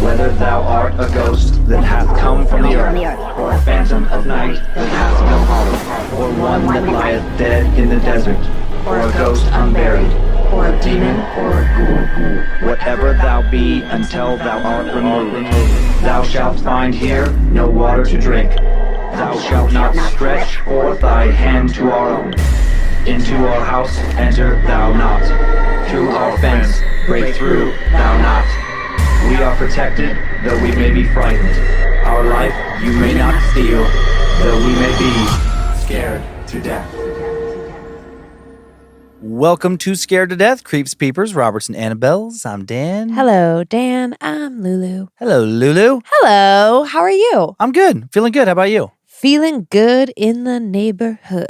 Whether thou art a ghost that hath come from the earth, or a phantom of night that hath no home, or one that lieth dead in the desert, or a ghost unburied, or a demon, or a ghoul, whatever thou be until thou art removed, thou shalt find here no water to drink. Thou shalt not stretch forth thy hand to our own. Into our house enter thou not. Through our fence break through thou not. We are protected, though we may be frightened. Our life you may not steal, though we may be scared to death. Welcome to Scared to Death, Creeps, Peepers, Roberts, and Annabelles. I'm Dan. Hello, Dan. I'm Lulu. Hello, Lulu. Hello. How are you? I'm good. Feeling good. How about you? Feeling good in the neighborhood.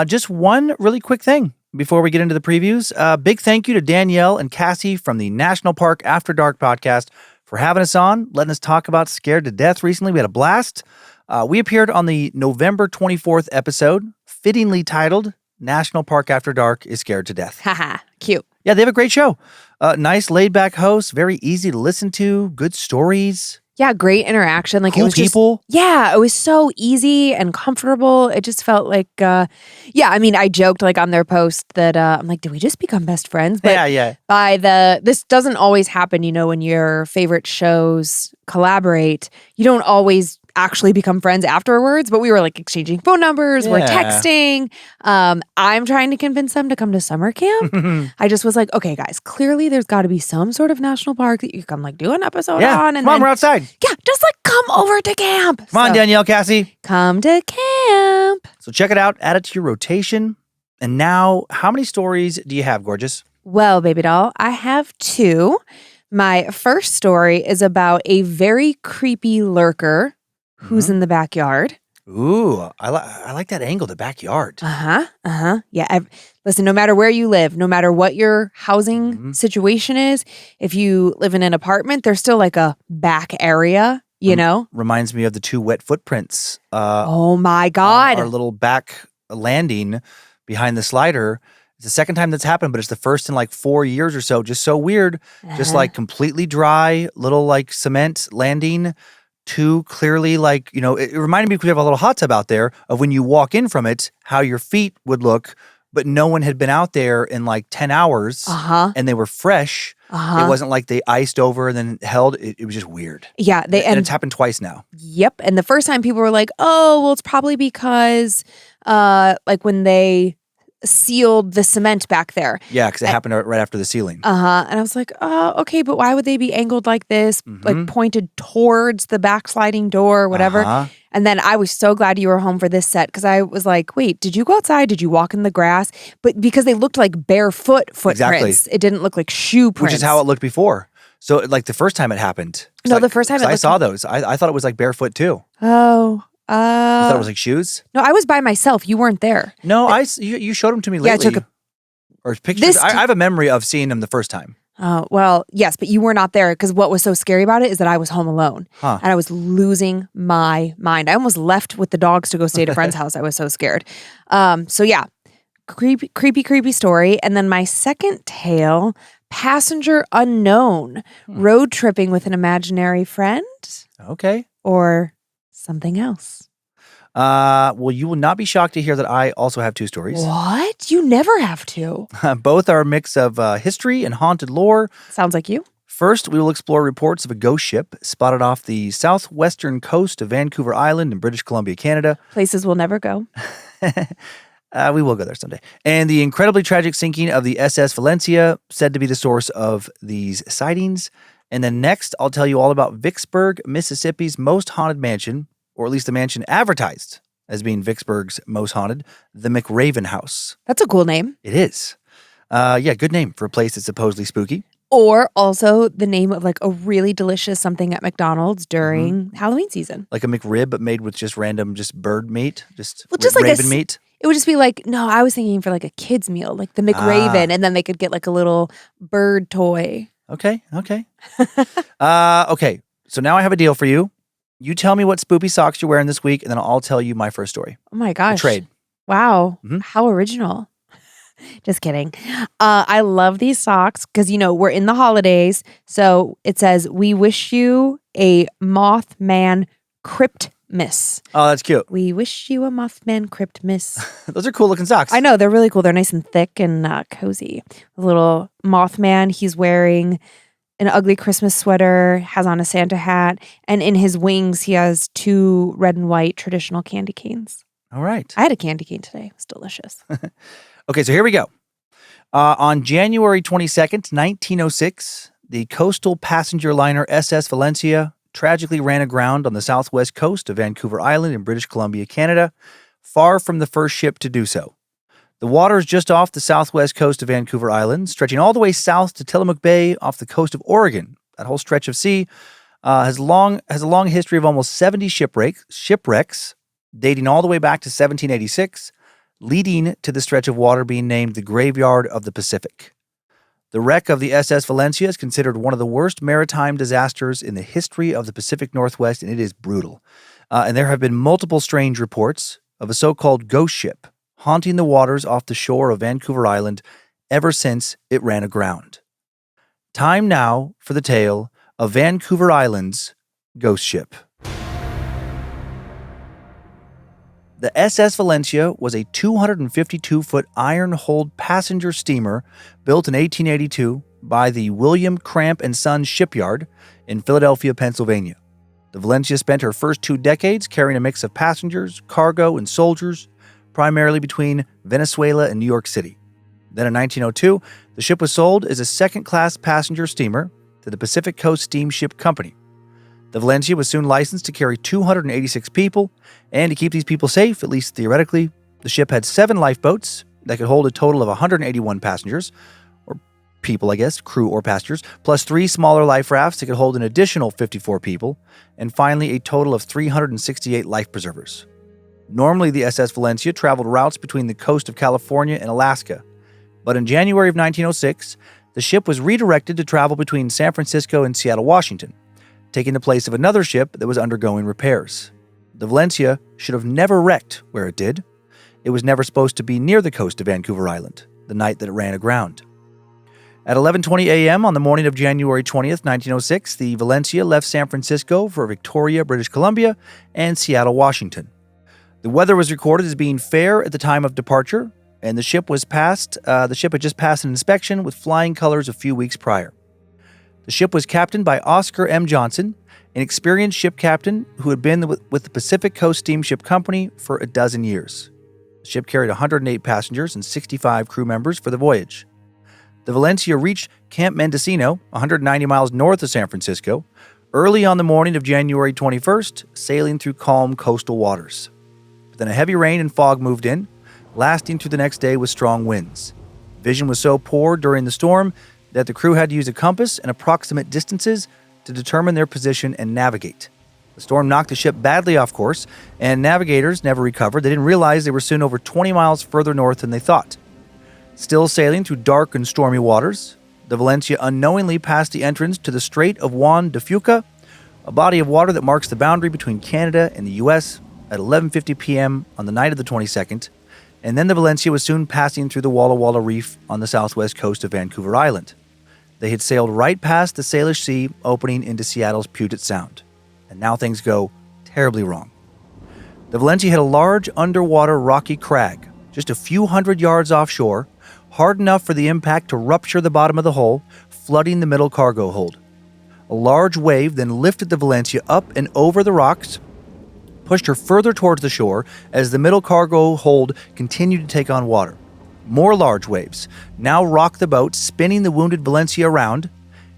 Just one really quick thing before we get into the previews. Big thank you to Danielle and Cassie from the National Park After Dark podcast for having us on, letting us talk about Scared to Death recently. We had a blast. We appeared on the November 24th episode, fittingly titled National Park After Dark is Scared to Death. Haha, cute. Yeah, they have a great show. Nice laid-back host, very easy to listen to, good stories. Yeah, great interaction. Like Cool it was people. It was so easy and comfortable. It just felt like, I joked like on their post that I'm like, did we just become best friends? But Yeah. this doesn't always happen, when your favorite shows collaborate, you don't always actually become friends afterwards, but we were like exchanging phone numbers, we're texting. I'm trying to convince them to come to summer camp. I just was like, okay, guys, clearly there's got to be some sort of national park that you can like do an episode on. And come on, we're outside. Yeah, just like come over to camp. Come on, Danielle, Cassie. Come to camp. So check it out, add it to your rotation. And now, how many stories do you have, gorgeous? Well, baby doll, I have two. My first story is about a very creepy lurker who's in the backyard. Ooh, I like that angle, the backyard. Yeah, listen, no matter where you live, no matter what your housing situation is, if you live in an apartment, there's still like a back area, know? Reminds me of the two wet footprints. Oh my God. Our little back landing behind the slider. It's the second time that's happened, but it's the first in like 4 years or so. Just so weird. Just like completely dry, little like cement landing. Two clearly like, it reminded me because we have a little hot tub out there of when you walk in from it, how your feet would look, but no one had been out there in like 10 hours and they were fresh. It wasn't like they iced over and then held. It was just weird. Yeah. And it's happened twice now. Yep. And the first time people were like, oh, well, it's probably because like when they sealed the cement back there. Yeah, because it happened right after the ceiling. And I was like, oh, okay, but why would they be angled like this, like pointed towards the backsliding door or whatever? And then I was so glad you were home for this set because I was like, wait, did you go outside? Did you walk in the grass? But because they looked like barefoot footprints. Exactly. It didn't look like shoe prints. Which is how it looked before. So like the first time it happened. No, the first time I saw those. I thought it was like barefoot too. Oh. You thought it was like shoes? No, I was by myself. You weren't there. No, you showed them to me lately. Yeah, I took or pictures. I have a memory of seeing them the first time. Oh, well, yes, but you were not there because what was so scary about it is that I was home alone and I was losing my mind. I almost left with the dogs to go stay at a friend's house. I was so scared. So yeah, creepy story. And then my second tale, passenger unknown, road tripping with an imaginary friend. Okay. Or something else. Well, you will not be shocked to hear that I also have two stories. What? You never have to. Both are a mix of history and haunted lore. Sounds like you. First, we will explore reports of a ghost ship spotted off the southwestern coast of Vancouver Island in British Columbia, Canada. Places we'll never go. We will go there someday. And the incredibly tragic sinking of the SS Valencia, said to be the source of these sightings. And then next, I'll tell you all about Vicksburg, Mississippi's most haunted mansion, or at least the mansion advertised as being Vicksburg's most haunted, the McRaven House. That's a cool name. It is. Yeah, good name for a place that's supposedly spooky. Or also the name of like a really delicious something at McDonald's during Halloween season. Like a McRib, but made with just random bird meat, just like raven meat. It would just be like, no, I was thinking for like a kid's meal, like the McRaven, and then they could get like a little bird toy. Okay. Okay, so now I have a deal for you. You tell me what spoopy socks you're wearing this week, and then I'll tell you my first story. Oh my gosh. A trade. Wow. How original. Just kidding. I love these socks because, we're in the holidays. So it says, we wish you a Mothman Cryptmas. Oh, that's cute. We wish you a Mothman Cryptmas. Those are cool looking socks. I know. They're really cool. They're nice and thick and cozy. The little Mothman, he's wearing an ugly Christmas sweater, has on a Santa hat, and in his wings, he has 2 red and white traditional candy canes. All right. I had a candy cane today. It was delicious. Okay, so here we go. On January 22nd, 1906, the coastal passenger liner SS Valencia tragically ran aground on the southwest coast of Vancouver Island in British Columbia, Canada, far from the first ship to do so. The waters just off the southwest coast of Vancouver Island, stretching all the way south to Tillamook Bay off the coast of Oregon. That whole stretch of sea has a long history of almost 70 shipwrecks, dating all the way back to 1786, leading to the stretch of water being named the Graveyard of the Pacific. The wreck of the SS Valencia is considered one of the worst maritime disasters in the history of the Pacific Northwest, and it is brutal. And there have been multiple strange reports of a so-called ghost ship haunting the waters off the shore of Vancouver Island ever since it ran aground. Time now for the tale of Vancouver Island's ghost ship. The SS Valencia was a 252-foot iron-hulled passenger steamer built in 1882 by the William Cramp & Sons Shipyard in Philadelphia, Pennsylvania. The Valencia spent her first 2 decades carrying a mix of passengers, cargo, and soldiers, primarily between Venezuela and New York City. Then in 1902, the ship was sold as a second-class passenger steamer to the Pacific Coast Steamship Company. The Valencia was soon licensed to carry 286 people, and to keep these people safe, at least theoretically, the ship had 7 lifeboats that could hold a total of 181 passengers, or people, I guess, crew or passengers, plus 3 smaller life rafts that could hold an additional 54 people, and finally a total of 368 life preservers. Normally, the SS Valencia traveled routes between the coast of California and Alaska, but in January of 1906, the ship was redirected to travel between San Francisco and Seattle, Washington, taking the place of another ship that was undergoing repairs. The Valencia should have never wrecked where it did. It was never supposed to be near the coast of Vancouver Island, the night that it ran aground. At 11:20 a.m. on the morning of January 20th, 1906, the Valencia left San Francisco for Victoria, British Columbia, and Seattle, Washington. The weather was recorded as being fair at the time of departure, and the ship had just passed an inspection with flying colors a few weeks prior. The ship was captained by Oscar M. Johnson, an experienced ship captain who had been with the Pacific Coast Steamship Company for a dozen years. The ship carried 108 passengers and 65 crew members for the voyage. The Valencia reached Camp Mendocino, 190 miles north of San Francisco, early on the morning of January 21st, sailing through calm coastal waters. But then a heavy rain and fog moved in, lasting through the next day with strong winds. Vision was so poor during the storm that the crew had to use a compass and approximate distances to determine their position and navigate. The storm knocked the ship badly off course, and navigators never recovered. They didn't realize they were soon over 20 miles further north than they thought. Still sailing through dark and stormy waters, the Valencia unknowingly passed the entrance to the Strait of Juan de Fuca, a body of water that marks the boundary between Canada and the U.S. at 11:50 p.m. on the night of the 22nd, and then the Valencia was soon passing through the Walla Walla Reef on the southwest coast of Vancouver Island. They had sailed right past the Salish Sea, opening into Seattle's Puget Sound. And now things go terribly wrong. The Valencia had a large underwater rocky crag, just a few hundred yards offshore, hard enough for the impact to rupture the bottom of the hull, flooding the middle cargo hold. A large wave then lifted the Valencia up and over the rocks, pushed her further towards the shore as the middle cargo hold continued to take on water. More large waves now rocked the boat, spinning the wounded Valencia around.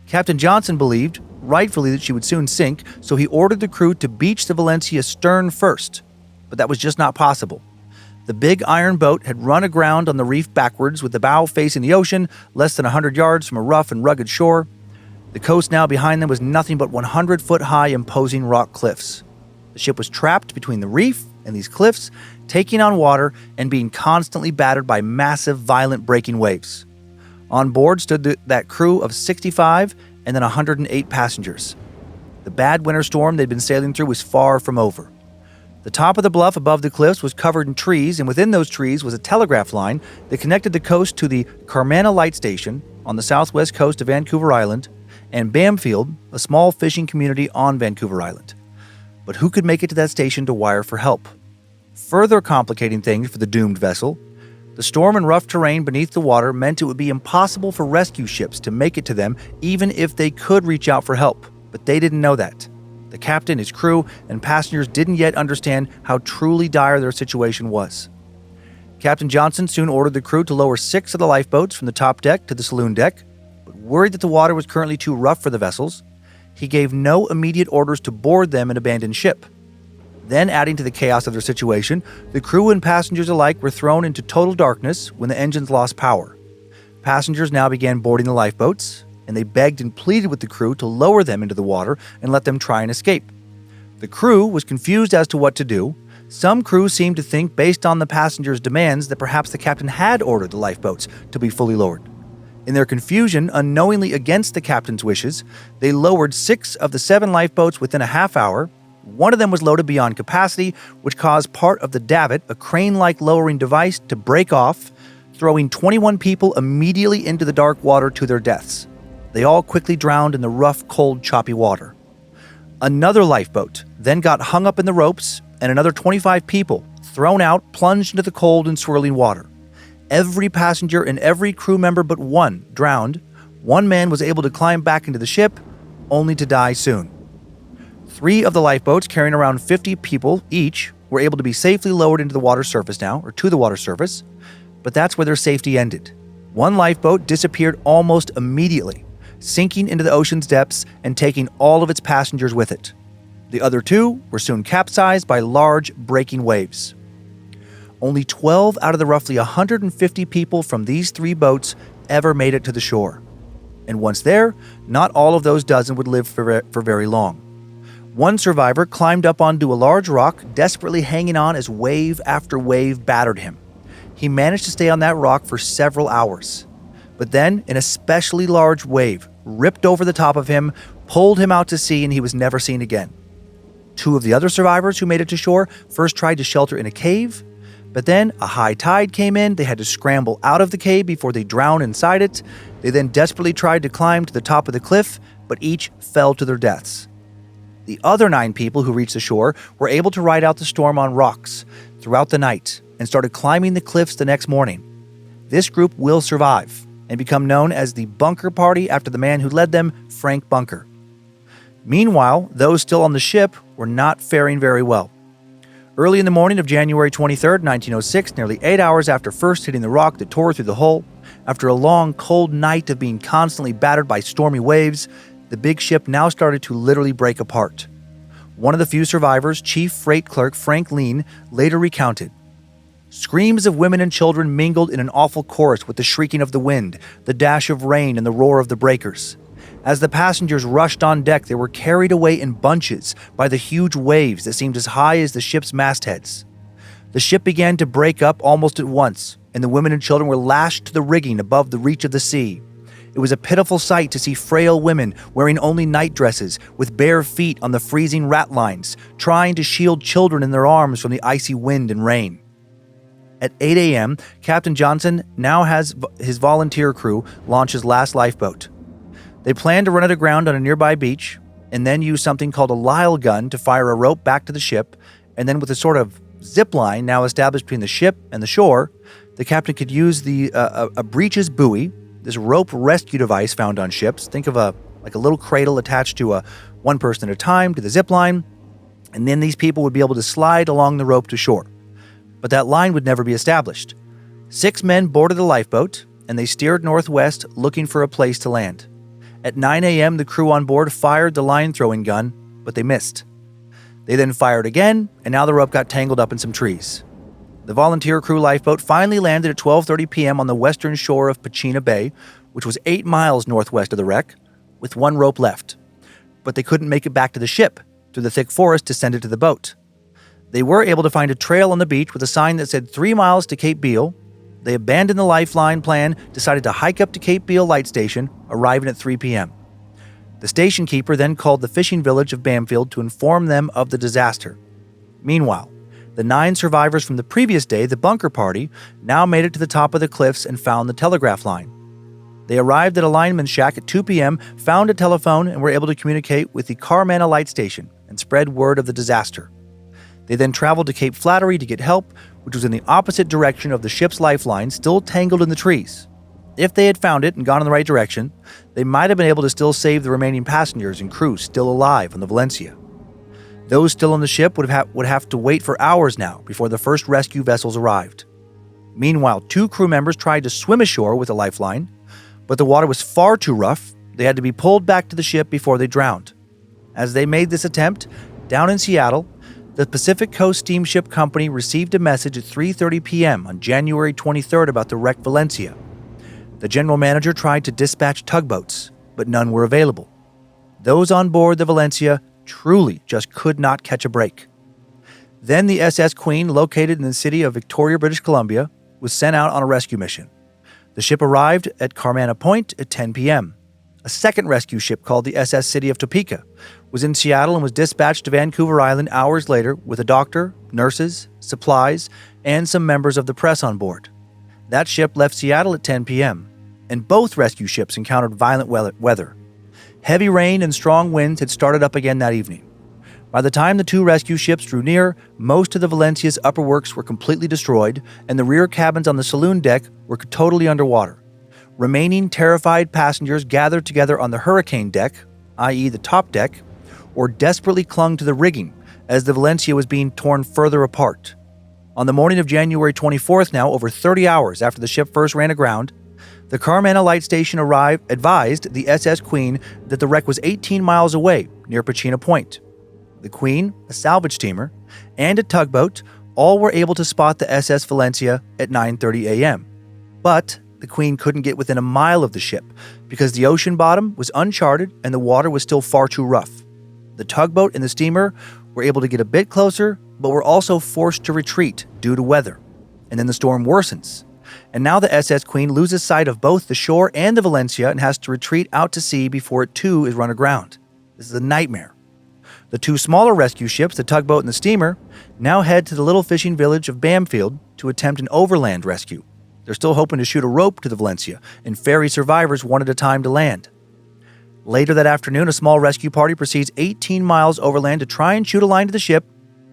Captain Johnson believed, rightfully, that she would soon sink, so he ordered the crew to beach the Valencia stern first. But that was just not possible. The big iron boat had run aground on the reef backwards with the bow facing the ocean, less than 100 yards from a rough and rugged shore. The coast now behind them was nothing but 100-foot-high imposing rock cliffs. The ship was trapped between the reef and these cliffs, taking on water and being constantly battered by massive, violent breaking waves. On board stood that crew of 65 and then 108 passengers. The bad winter storm they'd been sailing through was far from over. The top of the bluff above the cliffs was covered in trees, and within those trees was a telegraph line that connected the coast to the Carmana Light Station on the southwest coast of Vancouver Island and Bamfield, a small fishing community on Vancouver Island. But who could make it to that station to wire for help? Further complicating things for the doomed vessel, the storm and rough terrain beneath the water meant it would be impossible for rescue ships to make it to them even if they could reach out for help, but they didn't know that. The captain, his crew, and passengers didn't yet understand how truly dire their situation was. Captain Johnson soon ordered the crew to lower 6 of the lifeboats from the top deck to the saloon deck, but worried that the water was currently too rough for the vessels, he gave no immediate orders to board them and abandon ship. Then, adding to the chaos of their situation, the crew and passengers alike were thrown into total darkness when the engines lost power. Passengers now began boarding the lifeboats, and they begged and pleaded with the crew to lower them into the water and let them try and escape. The crew was confused as to what to do. Some crew seemed to think, based on the passengers' demands, that perhaps the captain had ordered the lifeboats to be fully lowered. In their confusion, unknowingly against the captain's wishes, they lowered 6 of the 7 lifeboats within a half hour. One of them was loaded beyond capacity, which caused part of the davit, a crane-like lowering device, to break off, throwing 21 people immediately into the dark water to their deaths. They all quickly drowned in the rough, cold, choppy water. Another lifeboat then got hung up in the ropes, and another 25 people, thrown out, plunged into the cold and swirling water. Every passenger and every crew member but one drowned. One man was able to climb back into the ship, only to die soon. 3 of the lifeboats, carrying around 50 people each, were able to be safely lowered into the water surface now, or to the water surface, but that's where their safety ended. One lifeboat disappeared almost immediately, sinking into the ocean's depths and taking all of its passengers with it. The other 2 were soon capsized by large, breaking waves. Only 12 out of the roughly 150 people from these 3 boats ever made it to the shore. And once there, not all of those dozen would live for very long. One survivor climbed up onto a large rock, desperately hanging on as wave after wave battered him. He managed to stay on that rock for several hours. But then, an especially large wave ripped over the top of him, pulled him out to sea, and he was never seen again. 2 of the other survivors who made it to shore first tried to shelter in a cave, but then a high tide came in. They had to scramble out of the cave before they drowned inside it. They then desperately tried to climb to the top of the cliff, but each fell to their deaths. The other 9 people who reached the shore were able to ride out the storm on rocks throughout the night and started climbing the cliffs the next morning. This group will survive and become known as the Bunker Party after the man who led them, Frank Bunker. Meanwhile, those still on the ship were not faring very well. Early in the morning of January 23rd, 1906, nearly 8 hours after first hitting the rock that tore through the hull, after a long, cold night of being constantly battered by stormy waves, the big ship now started to literally break apart. One of the few survivors, Chief Freight Clerk Frank Lynze, later recounted, "Screams of women and children mingled in an awful chorus with the shrieking of the wind, the dash of rain, and the roar of the breakers. As the passengers rushed on deck, they were carried away in bunches by the huge waves that seemed as high as the ship's mastheads. The ship began to break up almost at once, and the women and children were lashed to the rigging above the reach of the sea. It was a pitiful sight to see frail women wearing only night dresses, with bare feet on the freezing ratlines, trying to shield children in their arms from the icy wind and rain." At 8 a.m., Captain Johnson now has his volunteer crew launch his last lifeboat. They plan to run it aground on a nearby beach, and then use something called a Lyle gun to fire a rope back to the ship, and then with a sort of zip line now established between the ship and the shore, the captain could use a breeches buoy, this rope rescue device found on ships. Think of a little cradle attached to one person at a time to the zip line, and then these people would be able to slide along the rope to shore. But that line would never be established. 6 men boarded the lifeboat, and they steered northwest looking for a place to land. At 9 a.m., the crew on board fired the line-throwing gun, but they missed. They then fired again, and now the rope got tangled up in some trees. The volunteer crew lifeboat finally landed at 12:30 p.m. on the western shore of Pachena Bay, which was 8 miles northwest of the wreck, with 1 rope left. But they couldn't make it back to the ship through the thick forest to send it to the boat. They were able to find a trail on the beach with a sign that said 3 miles to Cape Beale. They abandoned the lifeline plan, decided to hike up to Cape Beale Light Station, arriving at 3 p.m. The station keeper then called the fishing village of Bamfield to inform them of the disaster. Meanwhile, The 9 survivors from the previous day, the bunker party, now made it to the top of the cliffs and found the telegraph line. They arrived at a lineman's shack at 2 p.m., found a telephone, and were able to communicate with the Carmana light station and spread word of the disaster. They then traveled to Cape Flattery to get help, which was in the opposite direction of the ship's lifeline, still tangled in the trees. If they had found it and gone in the right direction, they might have been able to still save the remaining passengers and crew still alive on the Valencia. Those still on the ship would have to wait for hours now before the first rescue vessels arrived. Meanwhile, 2 crew members tried to swim ashore with a lifeline, but the water was far too rough. They had to be pulled back to the ship before they drowned. As they made this attempt, down in Seattle, the Pacific Coast Steamship Company received a message at 3:30 p.m. on January 23rd about the wrecked Valencia. The general manager tried to dispatch tugboats, but none were available. Those on board the Valencia truly just could not catch a break. Then the SS Queen, located in the city of Victoria, British Columbia, was sent out on a rescue mission. The ship arrived at Carmana Point at 10 p.m. A second rescue ship called the SS City of Topeka was in Seattle and was dispatched to Vancouver Island hours later with a doctor, nurses, supplies, and some members of the press on board. That ship left Seattle at 10 p.m., and both rescue ships encountered violent weather. Heavy rain and strong winds had started up again that evening. By the time the 2 rescue ships drew near, most of the Valencia's upper works were completely destroyed, and the rear cabins on the saloon deck were totally underwater. Remaining terrified passengers gathered together on the hurricane deck, i.e. the top deck, or desperately clung to the rigging as the Valencia was being torn further apart. On the morning of January 24th now, over 30 hours after the ship first ran aground, the Carmana light station advised the SS Queen that the wreck was 18 miles away near Pachena Point. The Queen, a salvage steamer, and a tugboat all were able to spot the SS Valencia at 9:30 a.m. But the Queen couldn't get within a mile of the ship because the ocean bottom was uncharted and the water was still far too rough. The tugboat and the steamer were able to get a bit closer, but were also forced to retreat due to weather. And then the storm worsens. And now the SS Queen loses sight of both the shore and the Valencia and has to retreat out to sea before it too is run aground. This is a nightmare. The 2 smaller rescue ships, the tugboat and the steamer, now head to the little fishing village of Bamfield to attempt an overland rescue. They're still hoping to shoot a rope to the Valencia and ferry survivors one at a time to land. Later that afternoon, a small rescue party proceeds 18 miles overland to try and shoot a line to the ship,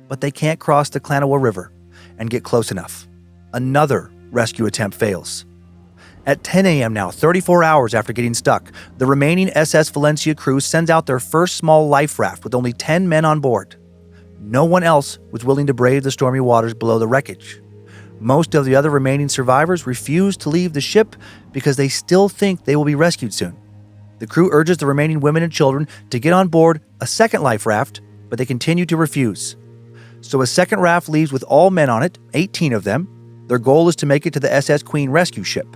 but they can't cross the Klanawa River and get close enough. Another rescue attempt fails. At 10 a.m. now, 34 hours after getting stuck, the remaining SS Valencia crew sends out their first small life raft with only 10 men on board. No one else was willing to brave the stormy waters below the wreckage. Most of the other remaining survivors refuse to leave the ship because they still think they will be rescued soon. The crew urges the remaining women and children to get on board a second life raft, but they continue to refuse. So a second raft leaves with all men on it, 18 of them. Their goal is to make it to the SS Queen rescue ship.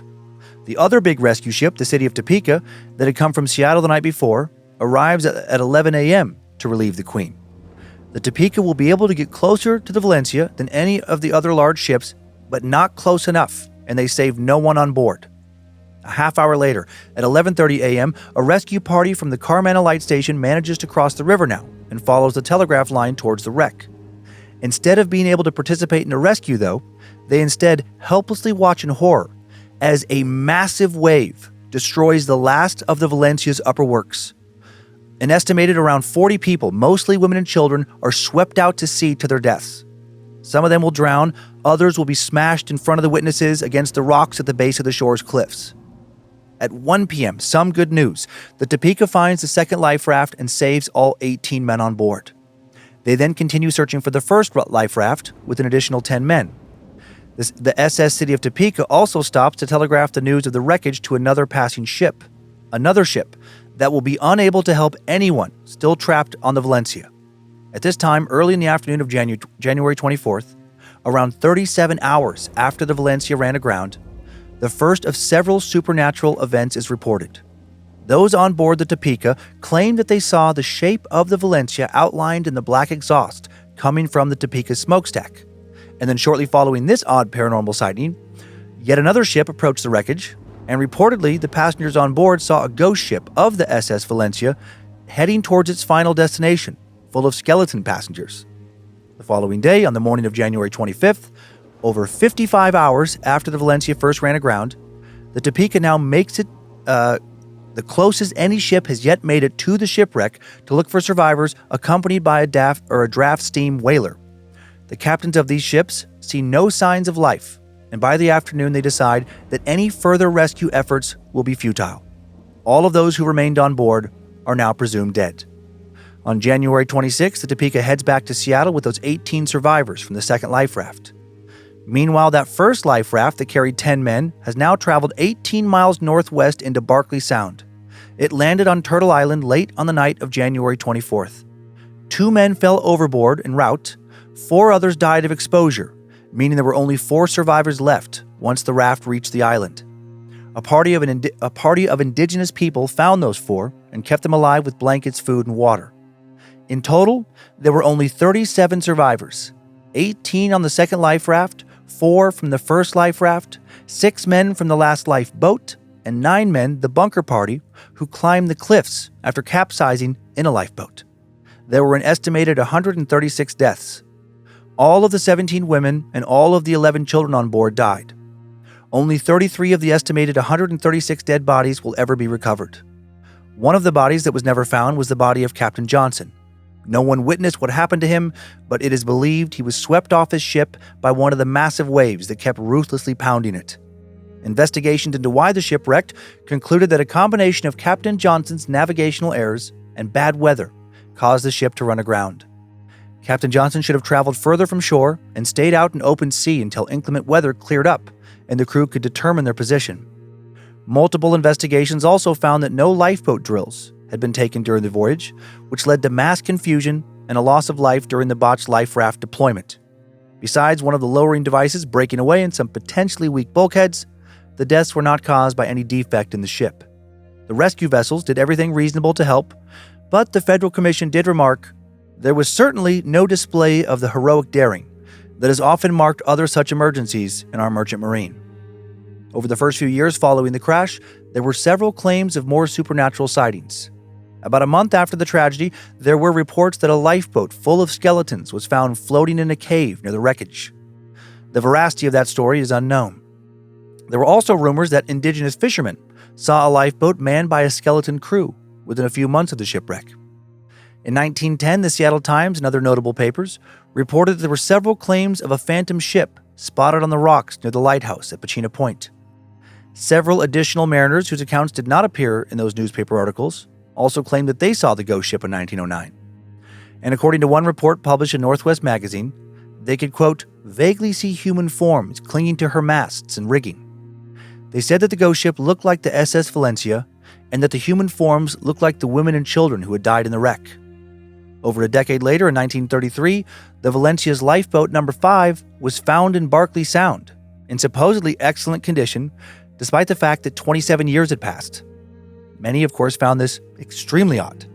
The other big rescue ship, the City of Topeka, that had come from Seattle the night before, arrives at 11 a.m. to relieve the Queen. The Topeka will be able to get closer to the Valencia than any of the other large ships, but not close enough, and they save no one on board. A half hour later, at 11:30 a.m., a rescue party from the Carmana light station manages to cross the river now and follows the telegraph line towards the wreck. Instead of being able to participate in the rescue, though, they instead helplessly watch in horror as a massive wave destroys the last of the Valencia's upper works. An estimated around 40 people, mostly women and children, are swept out to sea to their deaths. Some of them will drown, others will be smashed in front of the witnesses against the rocks at the base of the shore's cliffs. At 1 p.m., some good news. The Topeka finds the second life raft and saves all 18 men on board. They then continue searching for the first life raft with an additional 10 men. The SS City of Topeka also stops to telegraph the news of the wreckage to another passing ship. Another ship that will be unable to help anyone still trapped on the Valencia. At this time, early in the afternoon of January 24th, around 37 hours after the Valencia ran aground, the first of several supernatural events is reported. Those on board the Topeka claim that they saw the shape of the Valencia outlined in the black exhaust coming from the Topeka smokestack. And then shortly following this odd paranormal sighting, yet another ship approached the wreckage, and reportedly the passengers on board saw a ghost ship of the SS Valencia heading towards its final destination, full of skeleton passengers. The following day, on the morning of January 25th, over 55 hours after the Valencia first ran aground, the Topeka now makes it the closest any ship has yet made it to the shipwreck to look for survivors, accompanied by a draft steam whaler. The captains of these ships see no signs of life, and by the afternoon they decide that any further rescue efforts will be futile. All of those who remained on board are now presumed dead. On January 26th, the Topeka heads back to Seattle with those 18 survivors from the second life raft. Meanwhile, that first life raft that carried 10 men has now traveled 18 miles northwest into Barkley Sound. It landed on Turtle Island late on the night of January 24th. 2 men fell overboard en route. 4 others died of exposure, meaning there were only 4 survivors left once the raft reached the island. A party of indigenous people found those 4 and kept them alive with blankets, food, and water. In total, there were only 37 survivors, 18 on the second life raft, 4 from the first life raft, 6 men from the last lifeboat, and 9 men, the bunker party, who climbed the cliffs after capsizing in a lifeboat. There were an estimated 136 deaths. All of the 17 women and all of the 11 children on board died. Only 33 of the estimated 136 dead bodies will ever be recovered. One of the bodies that was never found was the body of Captain Johnson. No one witnessed what happened to him, but it is believed he was swept off his ship by one of the massive waves that kept ruthlessly pounding it. Investigations into why the ship wrecked concluded that a combination of Captain Johnson's navigational errors and bad weather caused the ship to run aground. Captain Johnson should have traveled further from shore and stayed out in open sea until inclement weather cleared up and the crew could determine their position. Multiple investigations also found that no lifeboat drills had been taken during the voyage, which led to mass confusion and a loss of life during the botched life raft deployment. Besides one of the lowering devices breaking away and some potentially weak bulkheads, the deaths were not caused by any defect in the ship. The rescue vessels did everything reasonable to help, but the Federal Commission did remark, there was certainly no display of the heroic daring that has often marked other such emergencies in our merchant marine. Over the first few years following the crash, there were several claims of more supernatural sightings. About a month after the tragedy, there were reports that a lifeboat full of skeletons was found floating in a cave near the wreckage. The veracity of that story is unknown. There were also rumors that indigenous fishermen saw a lifeboat manned by a skeleton crew within a few months of the shipwreck. In 1910, the Seattle Times and other notable papers reported that there were several claims of a phantom ship spotted on the rocks near the lighthouse at Pachena Point. Several additional mariners whose accounts did not appear in those newspaper articles also claimed that they saw the ghost ship in 1909. And according to one report published in Northwest Magazine, they could, quote, vaguely see human forms clinging to her masts and rigging. They said that the ghost ship looked like the SS Valencia and that the human forms looked like the women and children who had died in the wreck. Over a decade later, in 1933, the Valencia's lifeboat number 5 was found in Barkley Sound in supposedly excellent condition, despite the fact that 27 years had passed. Many, of course, found this extremely odd.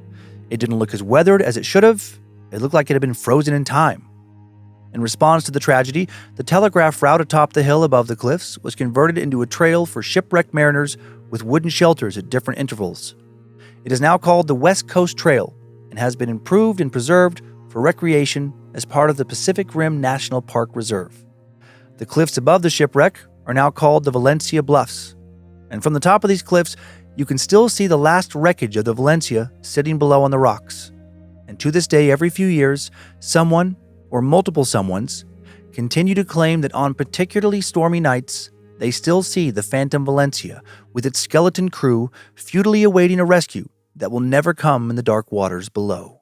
It didn't look as weathered as it should have. It looked like it had been frozen in time. In response to the tragedy, the telegraph route atop the hill above the cliffs was converted into a trail for shipwrecked mariners with wooden shelters at different intervals. It is now called the West Coast Trail and has been improved and preserved for recreation as part of the Pacific Rim National Park Reserve. The cliffs above the shipwreck are now called the Valencia Bluffs, and from the top of these cliffs, you can still see the last wreckage of the Valencia sitting below on the rocks. And to this day, every few years, someone, or multiple someones, continue to claim that on particularly stormy nights, they still see the Phantom Valencia with its skeleton crew futilely awaiting a rescue that will never come in the dark waters below.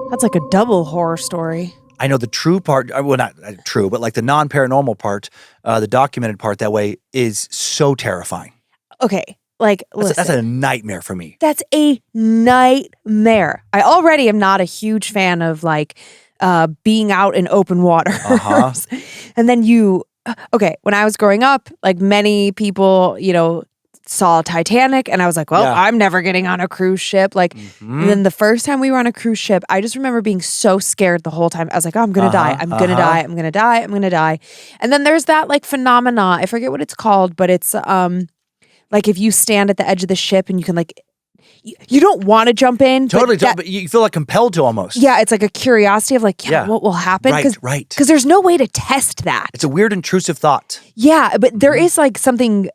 That's like a double horror story. I know the true part, well, not true, but like the non-paranormal part, the documented part that way is so terrifying. Okay, like, listen. That's a nightmare for me. That's a nightmare. I already am not a huge fan of like being out in open water. Uh-huh. And then when I was growing up, like many people, saw Titanic and I was like, well, Yeah. I'm never getting on a cruise ship. Like, and then the first time we were on a cruise ship, I just remember being so scared the whole time. I was like, oh, I'm going to die. I'm going to die. I'm going to die. I'm going to die. And then there's that like phenomena. I forget what it's called, but it's like if you stand at the edge of the ship and you can like, you don't want to jump in. Totally, but you feel like compelled to almost. Yeah, it's like a curiosity of like, what will happen? Right. Because there's no way to test that. It's a weird intrusive thought. Yeah, but there is like something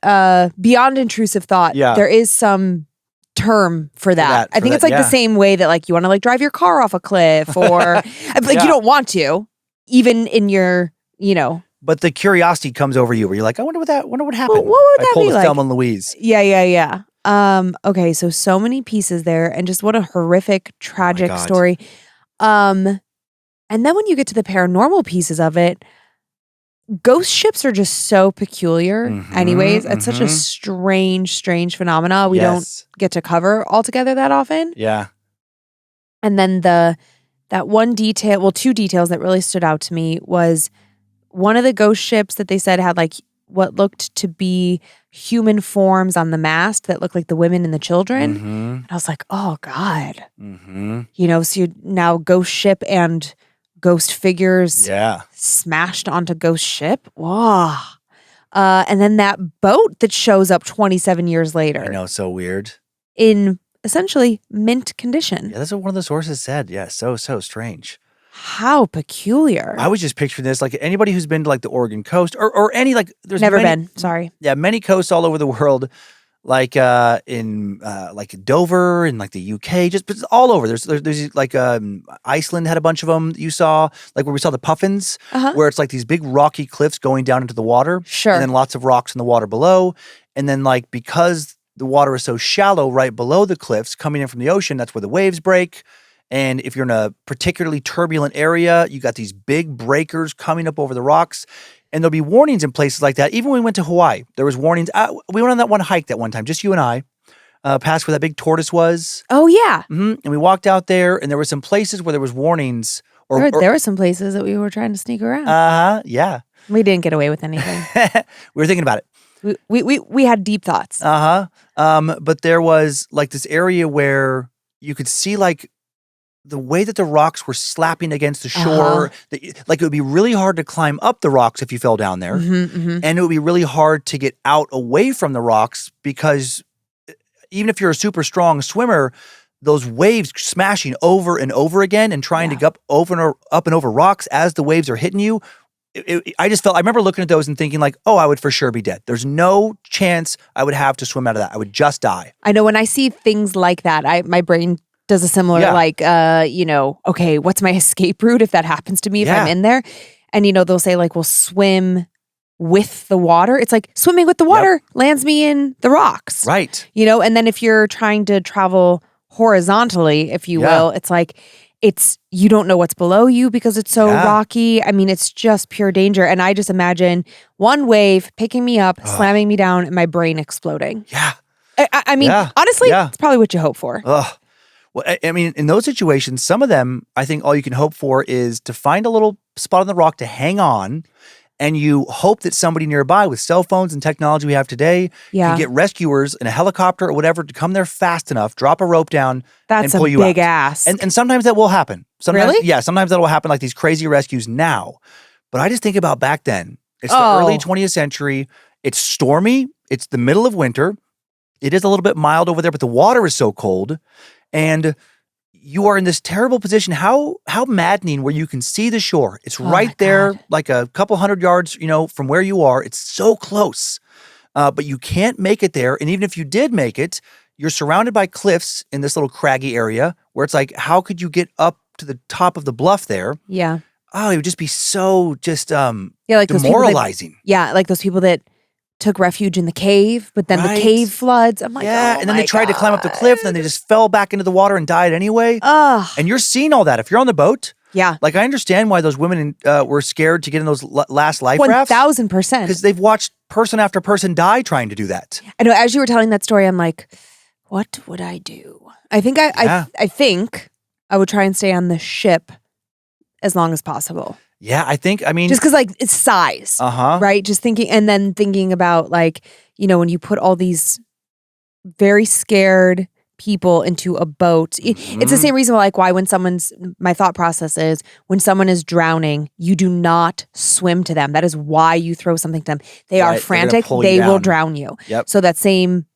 beyond intrusive thought. Yeah. There is some term for that. I think it's like the same way that like you want to like drive your car off a cliff or like you don't want to, even in your, But the curiosity comes over you where you're like, I wonder what happened. What would that I pulled be a like? Thelma and Louise. Yeah. Okay, so many pieces there, and just what a horrific, tragic story. And then when you get to the paranormal pieces of it, ghost ships are just so peculiar. Anyways, it's such a strange phenomena. We don't get to cover altogether that often. Yeah. And then that one detail, well, two details that really stood out to me was one of the ghost ships that they said had like what looked to be human forms on the mast that looked like the women and the children. And I was like, oh God. So you now ghost ship and ghost figures smashed onto ghost ship. Whoa. And then that boat that shows up 27 years later. I know, so weird. In essentially mint condition. Yeah, that's what one of the sources said. Yeah, so strange. How peculiar. I was just picturing this, like anybody who's been to like the Oregon coast or any like there's never been. Sorry. Yeah, many coasts all over the world, like in like Dover and like the UK, just all over. There's like Iceland had a bunch of them that you saw, like where we saw the puffins, where it's like these big rocky cliffs going down into the water. Sure. And then lots of rocks in the water below. And then like because the water is so shallow right below the cliffs coming in from the ocean, that's where the waves break. And if you're in a particularly turbulent area, you got these big breakers coming up over the rocks. And there'll be warnings in places like that. Even when we went to Hawaii, there was warnings. We went on that one hike that one time, just you and I, past where that big tortoise was. Oh, yeah. And we walked out there, and there were some places where there was warnings. There were some places that we were trying to sneak around. Yeah. We didn't get away with anything. We were thinking about it. We had deep thoughts. But there was like this area where you could see like the way that the rocks were slapping against the shore, like it would be really hard to climb up the rocks if you fell down there. And it would be really hard to get out away from the rocks because even if you're a super strong swimmer, those waves smashing over and over again and trying to get up and over rocks as the waves are hitting you. I remember looking at those and thinking like, oh, I would for sure be dead. There's no chance I would have to swim out of that. I would just die. I know when I see things like that, my brain does a similar okay, what's my escape route if that happens to me if I'm in there? And they'll say like, well, swim with the water. It's like swimming with the water lands me in the rocks. Right. And then if you're trying to travel horizontally, if you will, it's like you don't know what's below you because it's so rocky. I mean, it's just pure danger. And I just imagine one wave picking me up, slamming me down, and my brain exploding. Yeah. I mean, honestly, it's probably what you hope for. Well, I mean, in those situations, some of them, I think all you can hope for is to find a little spot on the rock to hang on, and you hope that somebody nearby with cell phones and technology we have today can get rescuers in a helicopter or whatever to come there fast enough, drop a rope down, and pull you out. That's a big ask. And sometimes that will happen. Really? Yeah, sometimes that will happen, like these crazy rescues now. But I just think about back then. It's the early 20th century. It's stormy. It's the middle of winter. It is a little bit mild over there, but the water is so cold. And you are in this terrible position. How maddening where you can see the shore. It's right there, like a couple hundred yards, from where you are. It's so close. But you can't make it there. And even if you did make it, you're surrounded by cliffs in this little craggy area where it's like, how could you get up to the top of the bluff there? Yeah. Oh, it would just be so like demoralizing. Like those people that took refuge in the cave, but then the cave floods. I'm like, and then they tried to climb up the cliff, and then they just fell back into the water and died anyway. And you're seeing all that. If you're on the boat, like I understand why those women were scared to get in those last life rafts. 1,000%. Because they've watched person after person die trying to do that. I know. As you were telling that story, I'm like, what would I do? I think I think I would try and stay on the ship as long as possible. Yeah, I mean... Just because, like, it's size, right? Just thinking about, like, when you put all these very scared people into a boat. It's the same reason, like, why my thought process is, when someone is drowning, you do not swim to them. That is why you throw something to them. They are frantic. They will drown you. Yep. So that same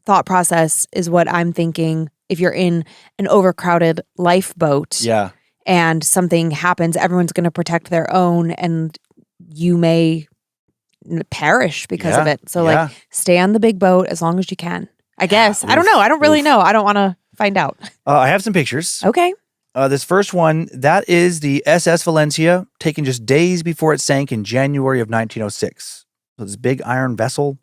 thought process is what I'm thinking. If you're in an overcrowded lifeboat Yeah. and something happens, everyone's going to protect their own and you may perish because of it. So like stay on the big boat as long as you can. I guess. I don't know. I don't really know. I don't want to find out. I have some pictures. Okay. This first one, that is the SS Valencia, taken just days before it sank in January of 1906. So this big iron vessel.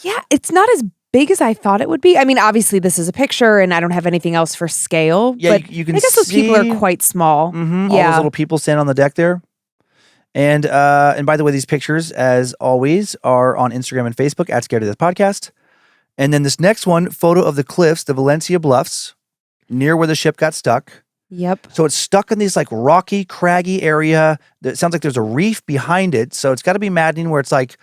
Yeah, it's not as big as I thought it would be. I mean, obviously this is a picture and I don't have anything else for scale. Yeah, but you can I guess those people are quite small. Mm-hmm, all those little people standing on the deck there. And by the way, these pictures, as always, are on Instagram and Facebook at Scared to Death Podcast. And then this next one, photo of the cliffs, the Valencia Bluffs, near where the ship got stuck. Yep. So it's stuck in this like rocky, craggy area. It sounds like there's a reef behind it. So it's got to be maddening where it's like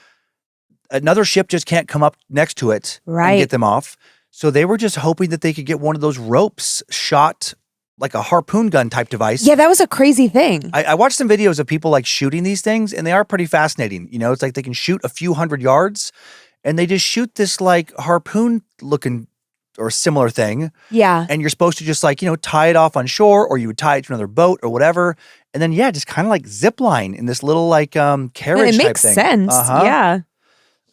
another ship just can't come up next to it and get them off. So they were just hoping that they could get one of those ropes shot like a harpoon gun type device. Yeah, that was a crazy thing. I watched some videos of people like shooting these things and they are pretty fascinating. You know, it's like they can shoot a few hundred yards and they just shoot this like harpoon looking or similar thing. Yeah. And you're supposed to just like, you know, tie it off on shore or you would tie it to another boat or whatever. And then, just kind of like zip line in this little like carriage type thing. It makes sense. Yeah.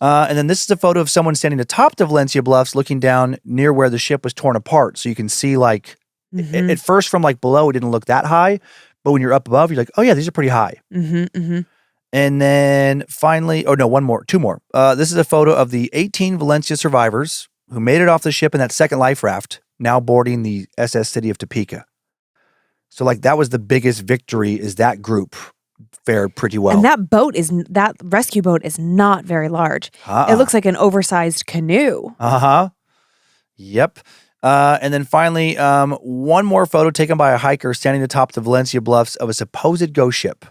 And then this is a photo of someone standing atop the Valencia Bluffs looking down near where the ship was torn apart. So you can see like, at first from like below, it didn't look that high. But when you're up above, you're like, oh yeah, these are pretty high. And then finally, two more. This is a photo of the 18 Valencia survivors who made it off the ship in that second life raft, now boarding the SS City of Topeka. So like that was the biggest victory, is that group fared pretty well. And that rescue boat is not very large. It looks like an oversized canoe. Yep. And then finally, one more photo taken by a hiker standing atop the Valencia Bluffs of a supposed ghost ship.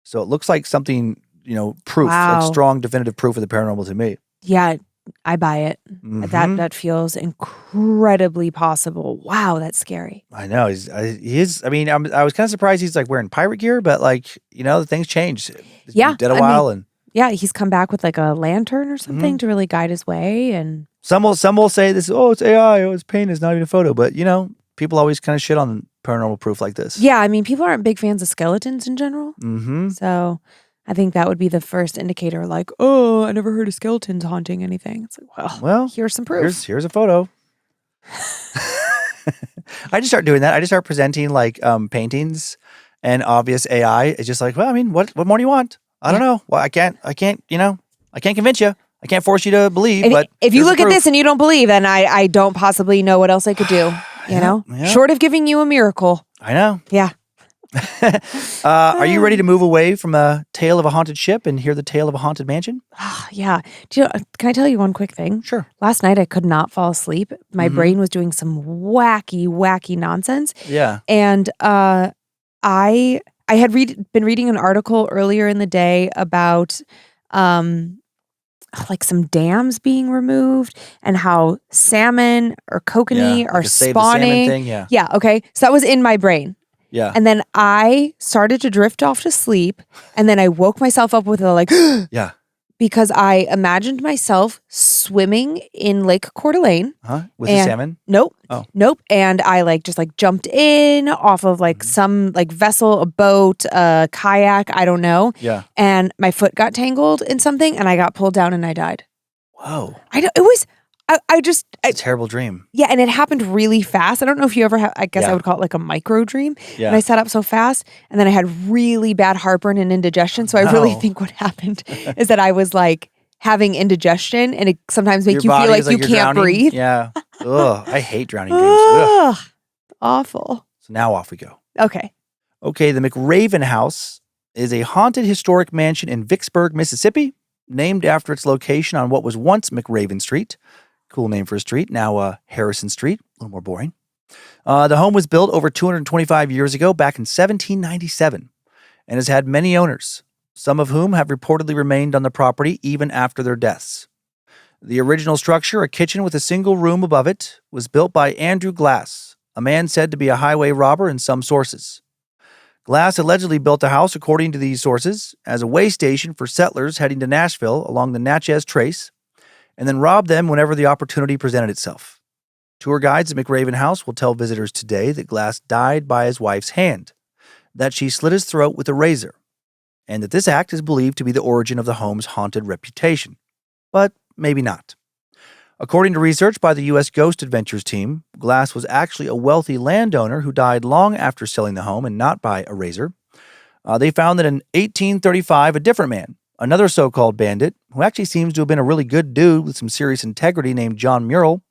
So it looks like something, you know, proof, like strong definitive proof of the paranormal to me. Yeah, I buy it. That feels incredibly possible. Wow, that's scary. I know. He is. I mean, I was kind of surprised he's like wearing pirate gear, but like, you know, things changed. He's been dead a while, and he's come back with like a lantern or something to really guide his way. And some will say this. Oh, it's AI. Oh, it's paint. It's not even a photo. But you know, people always kind of shit on paranormal proof like this. Yeah, I mean, people aren't big fans of skeletons in general. So I think that would be the first indicator, like, oh, I never heard of skeletons haunting anything. It's like, well, here's some proof. Here's a photo. I just start doing that. I just start presenting like paintings and obvious AI. It's just like, well, I mean, what more do you want? I don't know. Well, I can't, you know, I can't convince you. I can't force you to believe. But if you look at this and you don't believe, then I don't possibly know what else I could do. You know, short of giving you a miracle. I know. Yeah. Are you ready to move away from a tale of a haunted ship and hear the tale of a haunted mansion? Yeah. Can I tell you one quick thing? Sure. Last night I could not fall asleep. My brain was doing some wacky nonsense. Yeah. And I had been reading an article earlier in the day about like some dams being removed and how salmon or kokanee are spawning. Thing, yeah. Okay. So that was in my brain. Yeah. And then I started to drift off to sleep. And then I woke myself up with a like, yeah. Because I imagined myself swimming in Lake Coeur d'Alene. With the salmon? Nope. Oh. Nope. And I just jumped in off of some like vessel, a boat, a kayak, I don't know. Yeah. And my foot got tangled in something and I got pulled down and I died. Whoa. I know. It was, it's a terrible dream. Yeah. And it happened really fast. I don't know if you ever have, I guess I would call it like a micro dream. Yeah. And I sat up so fast and then I had really bad heartburn and indigestion. So I really think what happened is that I was like having indigestion and it sometimes makes you feel like you can't breathe. Yeah. Ugh. I hate drowning dreams. Ugh. Awful. So now off we go. Okay. The McRaven House is a haunted historic mansion in Vicksburg, Mississippi, named after its location on what was once McRaven Street. Cool name for a street. Now Harrison Street. A little more boring. The home was built over 225 years ago, back in 1797, and has had many owners, some of whom have reportedly remained on the property even after their deaths. The original structure, a kitchen with a single room above it, was built by Andrew Glass, a man said to be a highway robber in some sources. Glass allegedly built the house, according to these sources, as a way station for settlers heading to Nashville along the Natchez Trace, and then robbed them whenever the opportunity presented itself. Tour guides at McRaven House will tell visitors today that Glass died by his wife's hand, that she slit his throat with a razor, and that this act is believed to be the origin of the home's haunted reputation. But maybe not. According to research by the U.S. Ghost Adventures team, Glass was actually a wealthy landowner who died long after selling the home and not by a razor. They found that in 1835, a different man, another so-called bandit, who actually seems to have been a really good dude with some serious integrity named John Murrell,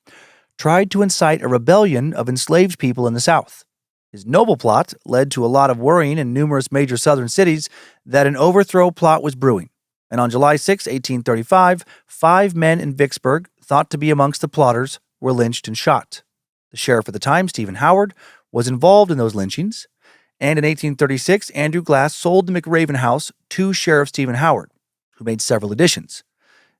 tried to incite a rebellion of enslaved people in the South. His noble plot led to a lot of worrying in numerous major southern cities that an overthrow plot was brewing. And on July 6, 1835, 5 men in Vicksburg, thought to be amongst the plotters, were lynched and shot. The sheriff at the time, Stephen Howard, was involved in those lynchings, and in 1836, Andrew Glass sold the McRaven House to Sheriff Stephen Howard, who made several additions.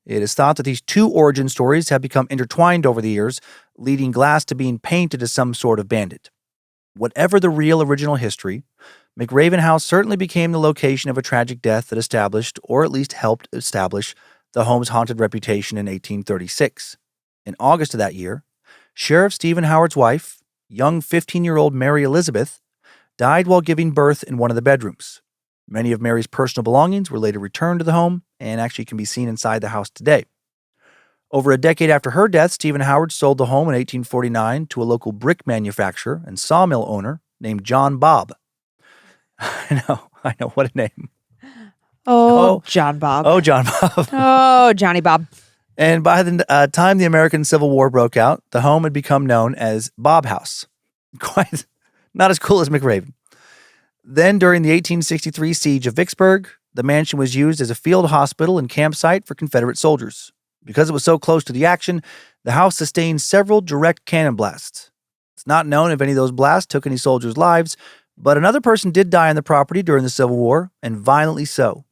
It is thought that these two origin stories have become intertwined over the years, leading Glass to being painted as some sort of bandit. Whatever the real original history, McRaven House certainly became the location of a tragic death that established, or at least helped establish, the home's haunted reputation in 1836. In August of that year, Sheriff Stephen Howard's wife, young 15-year-old Mary Elizabeth, died while giving birth in one of the bedrooms. Many of Mary's personal belongings were later returned to the home and actually can be seen inside the house today. Over a decade after her death, Stephen Howard sold the home in 1849 to a local brick manufacturer and sawmill owner named John Bob. I know, what a name. Oh, John Bob. Oh, John Bob. Oh, Johnny Bob. And by the time the American Civil War broke out, the home had become known as Bob House. Quite not as cool as McRaven. Then, during the 1863 siege of Vicksburg, the mansion was used as a field hospital and campsite for Confederate soldiers. Because it was so close to the action, the house sustained several direct cannon blasts. It's not known if any of those blasts took any soldiers' lives, but another person did die on the property during the Civil War, and violently so.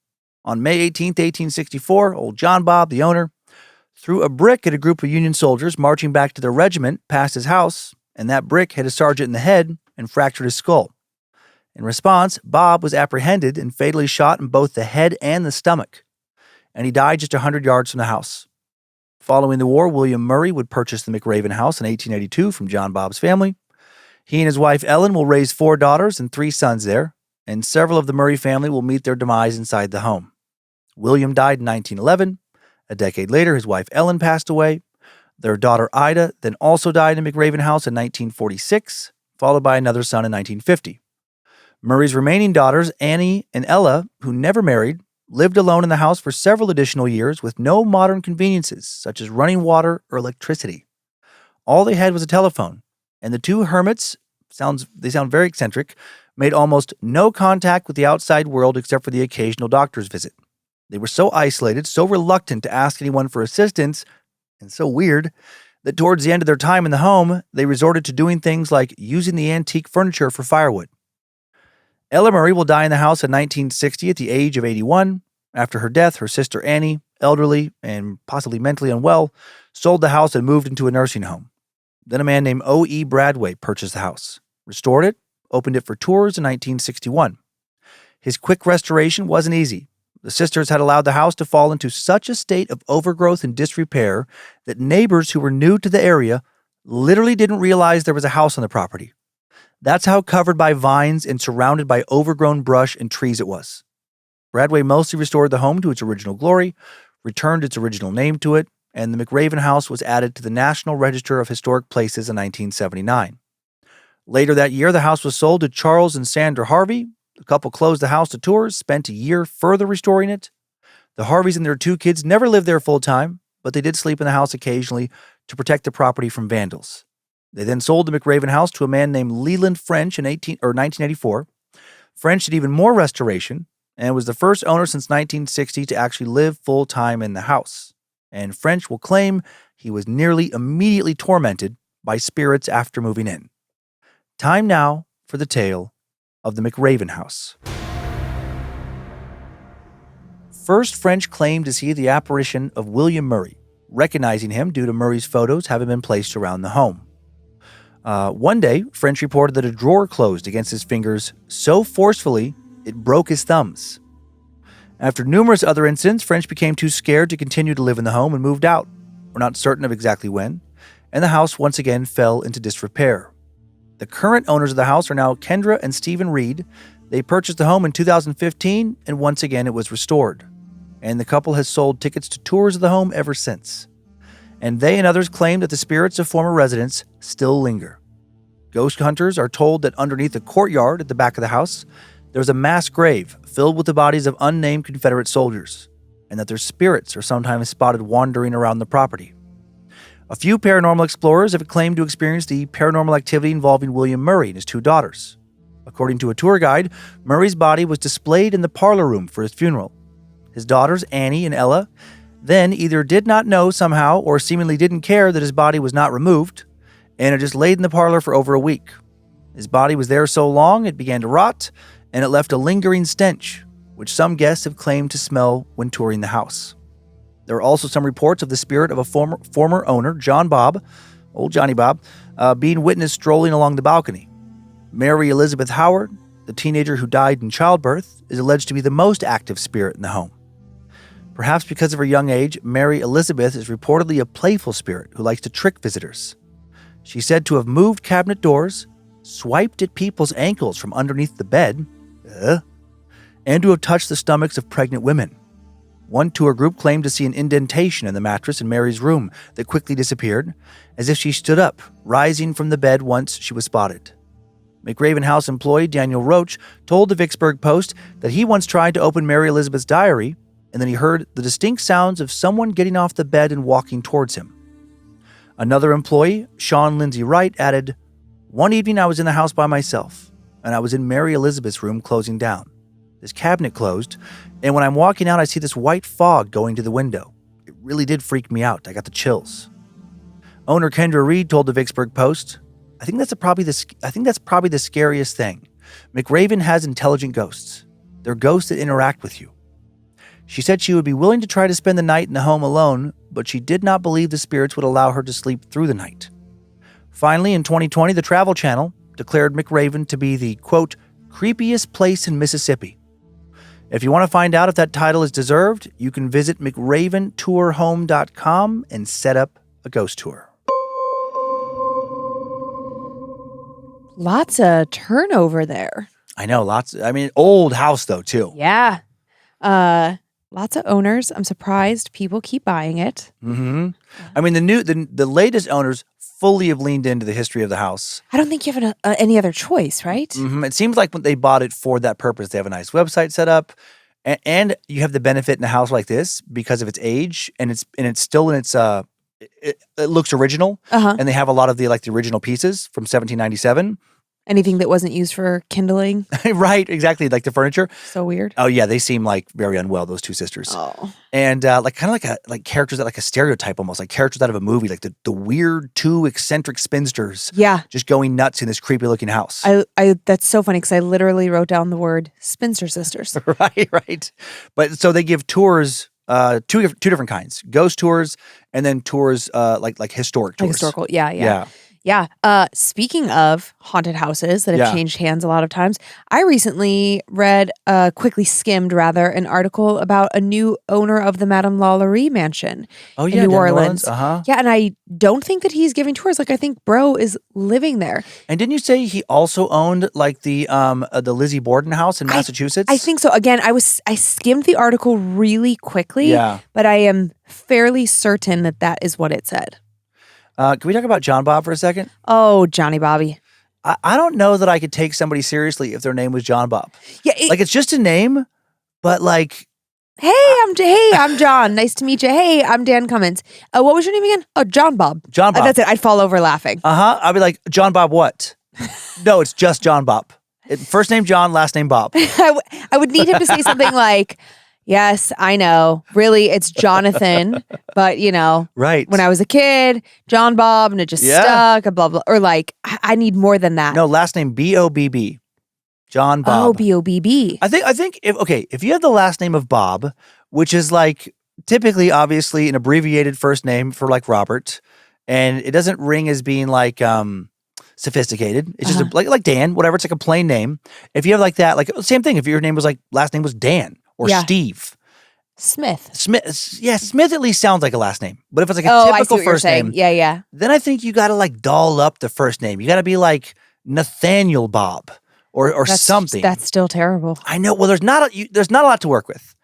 On May 18, 1864, old John Bob, the owner, threw a brick at a group of Union soldiers marching back to their regiment past his house, and that brick hit a sergeant in the head and fractured his skull. In response, Bob was apprehended and fatally shot in both the head and the stomach, and he died just 100 yards from the house. Following the war, William Murray would purchase the McRaven House in 1882 from John Bob's family. He and his wife Ellen will raise 4 daughters and 3 sons there, and several of the Murray family will meet their demise inside the home. William died in 1911. A decade later, his wife Ellen passed away. Their daughter Ida then also died in McRaven House in 1946, followed by another son in 1950. Murray's remaining daughters, Annie and Ella, who never married, lived alone in the house for several additional years with no modern conveniences, such as running water or electricity. All they had was a telephone, and the 2 hermits, they sound very eccentric, made almost no contact with the outside world except for the occasional doctor's visit. They were so isolated, so reluctant to ask anyone for assistance, and so weird, that towards the end of their time in the home, they resorted to doing things like using the antique furniture for firewood. Ella Murray will die in the house in 1960 at the age of 81. After her death, her sister Annie, elderly and possibly mentally unwell, sold the house and moved into a nursing home. Then a man named O.E. Bradway purchased the house, restored it, opened it for tours in 1961. His quick restoration wasn't easy. The sisters had allowed the house to fall into such a state of overgrowth and disrepair that neighbors who were new to the area literally didn't realize there was a house on the property. That's how covered by vines and surrounded by overgrown brush and trees it was. Bradway mostly restored the home to its original glory, returned its original name to it, and the McRaven House was added to the National Register of Historic Places in 1979. Later that year, the house was sold to Charles and Sandra Harvey. The couple closed the house to tours, spent a year further restoring it. The Harveys and their 2 kids never lived there full time, but they did sleep in the house occasionally to protect the property from vandals. They then sold the McRaven House to a man named Leland French in 1984. French did even more restoration and was the first owner since 1960 to actually live full-time in the house. And French will claim he was nearly immediately tormented by spirits after moving in. Time now for the tale of the McRaven House. First, French claimed to see the apparition of William Murray, recognizing him due to Murray's photos having been placed around the home. One day, French reported that a drawer closed against his fingers so forcefully it broke his thumbs. After numerous other incidents, French became too scared to continue to live in the home and moved out. were not certain of exactly when, and the house once again fell into disrepair. The current owners of the house are now Kendra and Stephen Reed. They purchased the home in 2015, and once again it was restored. And the couple has sold tickets to tours of the home ever since. And they and others claim that the spirits of former residents still linger. Ghost hunters are told that underneath the courtyard at the back of the house, there's a mass grave filled with the bodies of unnamed Confederate soldiers, and that their spirits are sometimes spotted wandering around the property. A few paranormal explorers have claimed to experience the paranormal activity involving William Murray and his 2 daughters. According to a tour guide, Murray's body was displayed in the parlor room for his funeral. His daughters, Annie and Ella, then either did not know somehow or seemingly didn't care that his body was not removed, and it just laid in the parlor for over a week. His body was there so long it began to rot, and it left a lingering stench, which some guests have claimed to smell when touring the house. There are also some reports of the spirit of a former owner, John Bob, old Johnny Bob, being witnessed strolling along the balcony. Mary Elizabeth Howard, the teenager who died in childbirth, is alleged to be the most active spirit in the home. Perhaps because of her young age, Mary Elizabeth is reportedly a playful spirit who likes to trick visitors. She's said to have moved cabinet doors, swiped at people's ankles from underneath the bed, and to have touched the stomachs of pregnant women. One tour group claimed to see an indentation in the mattress in Mary's room that quickly disappeared, as if she stood up, rising from the bed once she was spotted. McRaven House employee Daniel Roach told the Vicksburg Post that he once tried to open Mary Elizabeth's diary, and then he heard the distinct sounds of someone getting off the bed and walking towards him. Another employee, Sean Lynze Wright, added, "One evening I was in the house by myself, and I was in Mary Elizabeth's room closing down. This cabinet closed, and when I'm walking out, I see this white fog going to the window. It really did freak me out. I got the chills." Owner Kendra Reed told the Vicksburg Post, I think that's probably the scariest thing. McRaven has intelligent ghosts. They're ghosts that interact with you. She said she would be willing to try to spend the night in the home alone, but she did not believe the spirits would allow her to sleep through the night. Finally, in 2020, the Travel Channel declared McRaven to be the, quote, creepiest place in Mississippi. If you want to find out if that title is deserved, you can visit McRavenTourHome.com and set up a ghost tour. Lots of turnover there. I know, old house though, too. Yeah. Lots of owners. I'm surprised people keep buying it. Mm-hmm. I mean, the latest owners fully have leaned into the history of the house. I don't think you have any other choice, right? Mm-hmm. It seems like when they bought it for that purpose, they have a nice website set up, and you have the benefit in a house like this because of its age, and it's still in its it looks original, and they have a lot of the original pieces from 1797. Anything that wasn't used for kindling. Right, exactly, like the furniture. So weird. Oh yeah, they seem very unwell, those 2 sisters. Oh. And like characters that a stereotype almost, like characters out of a movie, like the weird 2 eccentric spinsters. Yeah. Just going nuts in this creepy looking house. I that's so funny because I literally wrote down the word spinster sisters. Right. But so they give tours, two different kinds: ghost tours, and then tours like historic tours. Like historical, yeah. Speaking of haunted houses that have changed hands a lot of times, I recently quickly skimmed an article about a new owner of the Madame Lalaurie mansion in New Orleans. Yeah, and I don't think that he's giving tours. I think Bro is living there. And didn't you say he also owned the Lizzie Borden house in Massachusetts? I think so. Again, I skimmed the article really quickly, but I am fairly certain that is what it said. Can we talk about John Bob for a second? Oh, Johnny Bobby. I don't know that I could take somebody seriously if their name was John Bob. Yeah, it's just a name, but Hey, I'm John. Nice to meet you. Hey, I'm Dan Cummins. What was your name again? Oh, John Bob. John Bob. That's it. I'd fall over laughing. I'd be like, John Bob what? No, it's just John Bob. First name John, last name Bob. I would need him to say something like, yes, I know. Really, it's Jonathan. But, right. When I was a kid, John Bob, and it just stuck, blah, blah. Or I need more than that. No, last name B-O-B-B. John Bob. Oh, B-O-B-B. I think if you have the last name of Bob, which is typically, obviously, an abbreviated first name for Robert, and it doesn't ring as being sophisticated. It's just like Dan, whatever. It's a plain name. If you have that, same thing. If your name was last name was Dan or Steve, Smith. Smith at least sounds like a last name. But if it's like a I see typical what you're first saying. name, Yeah. then I think you got to like doll up the first name. You got to be like Nathaniel Bob or something. That's still terrible. I know. Well, there's not a lot to work with.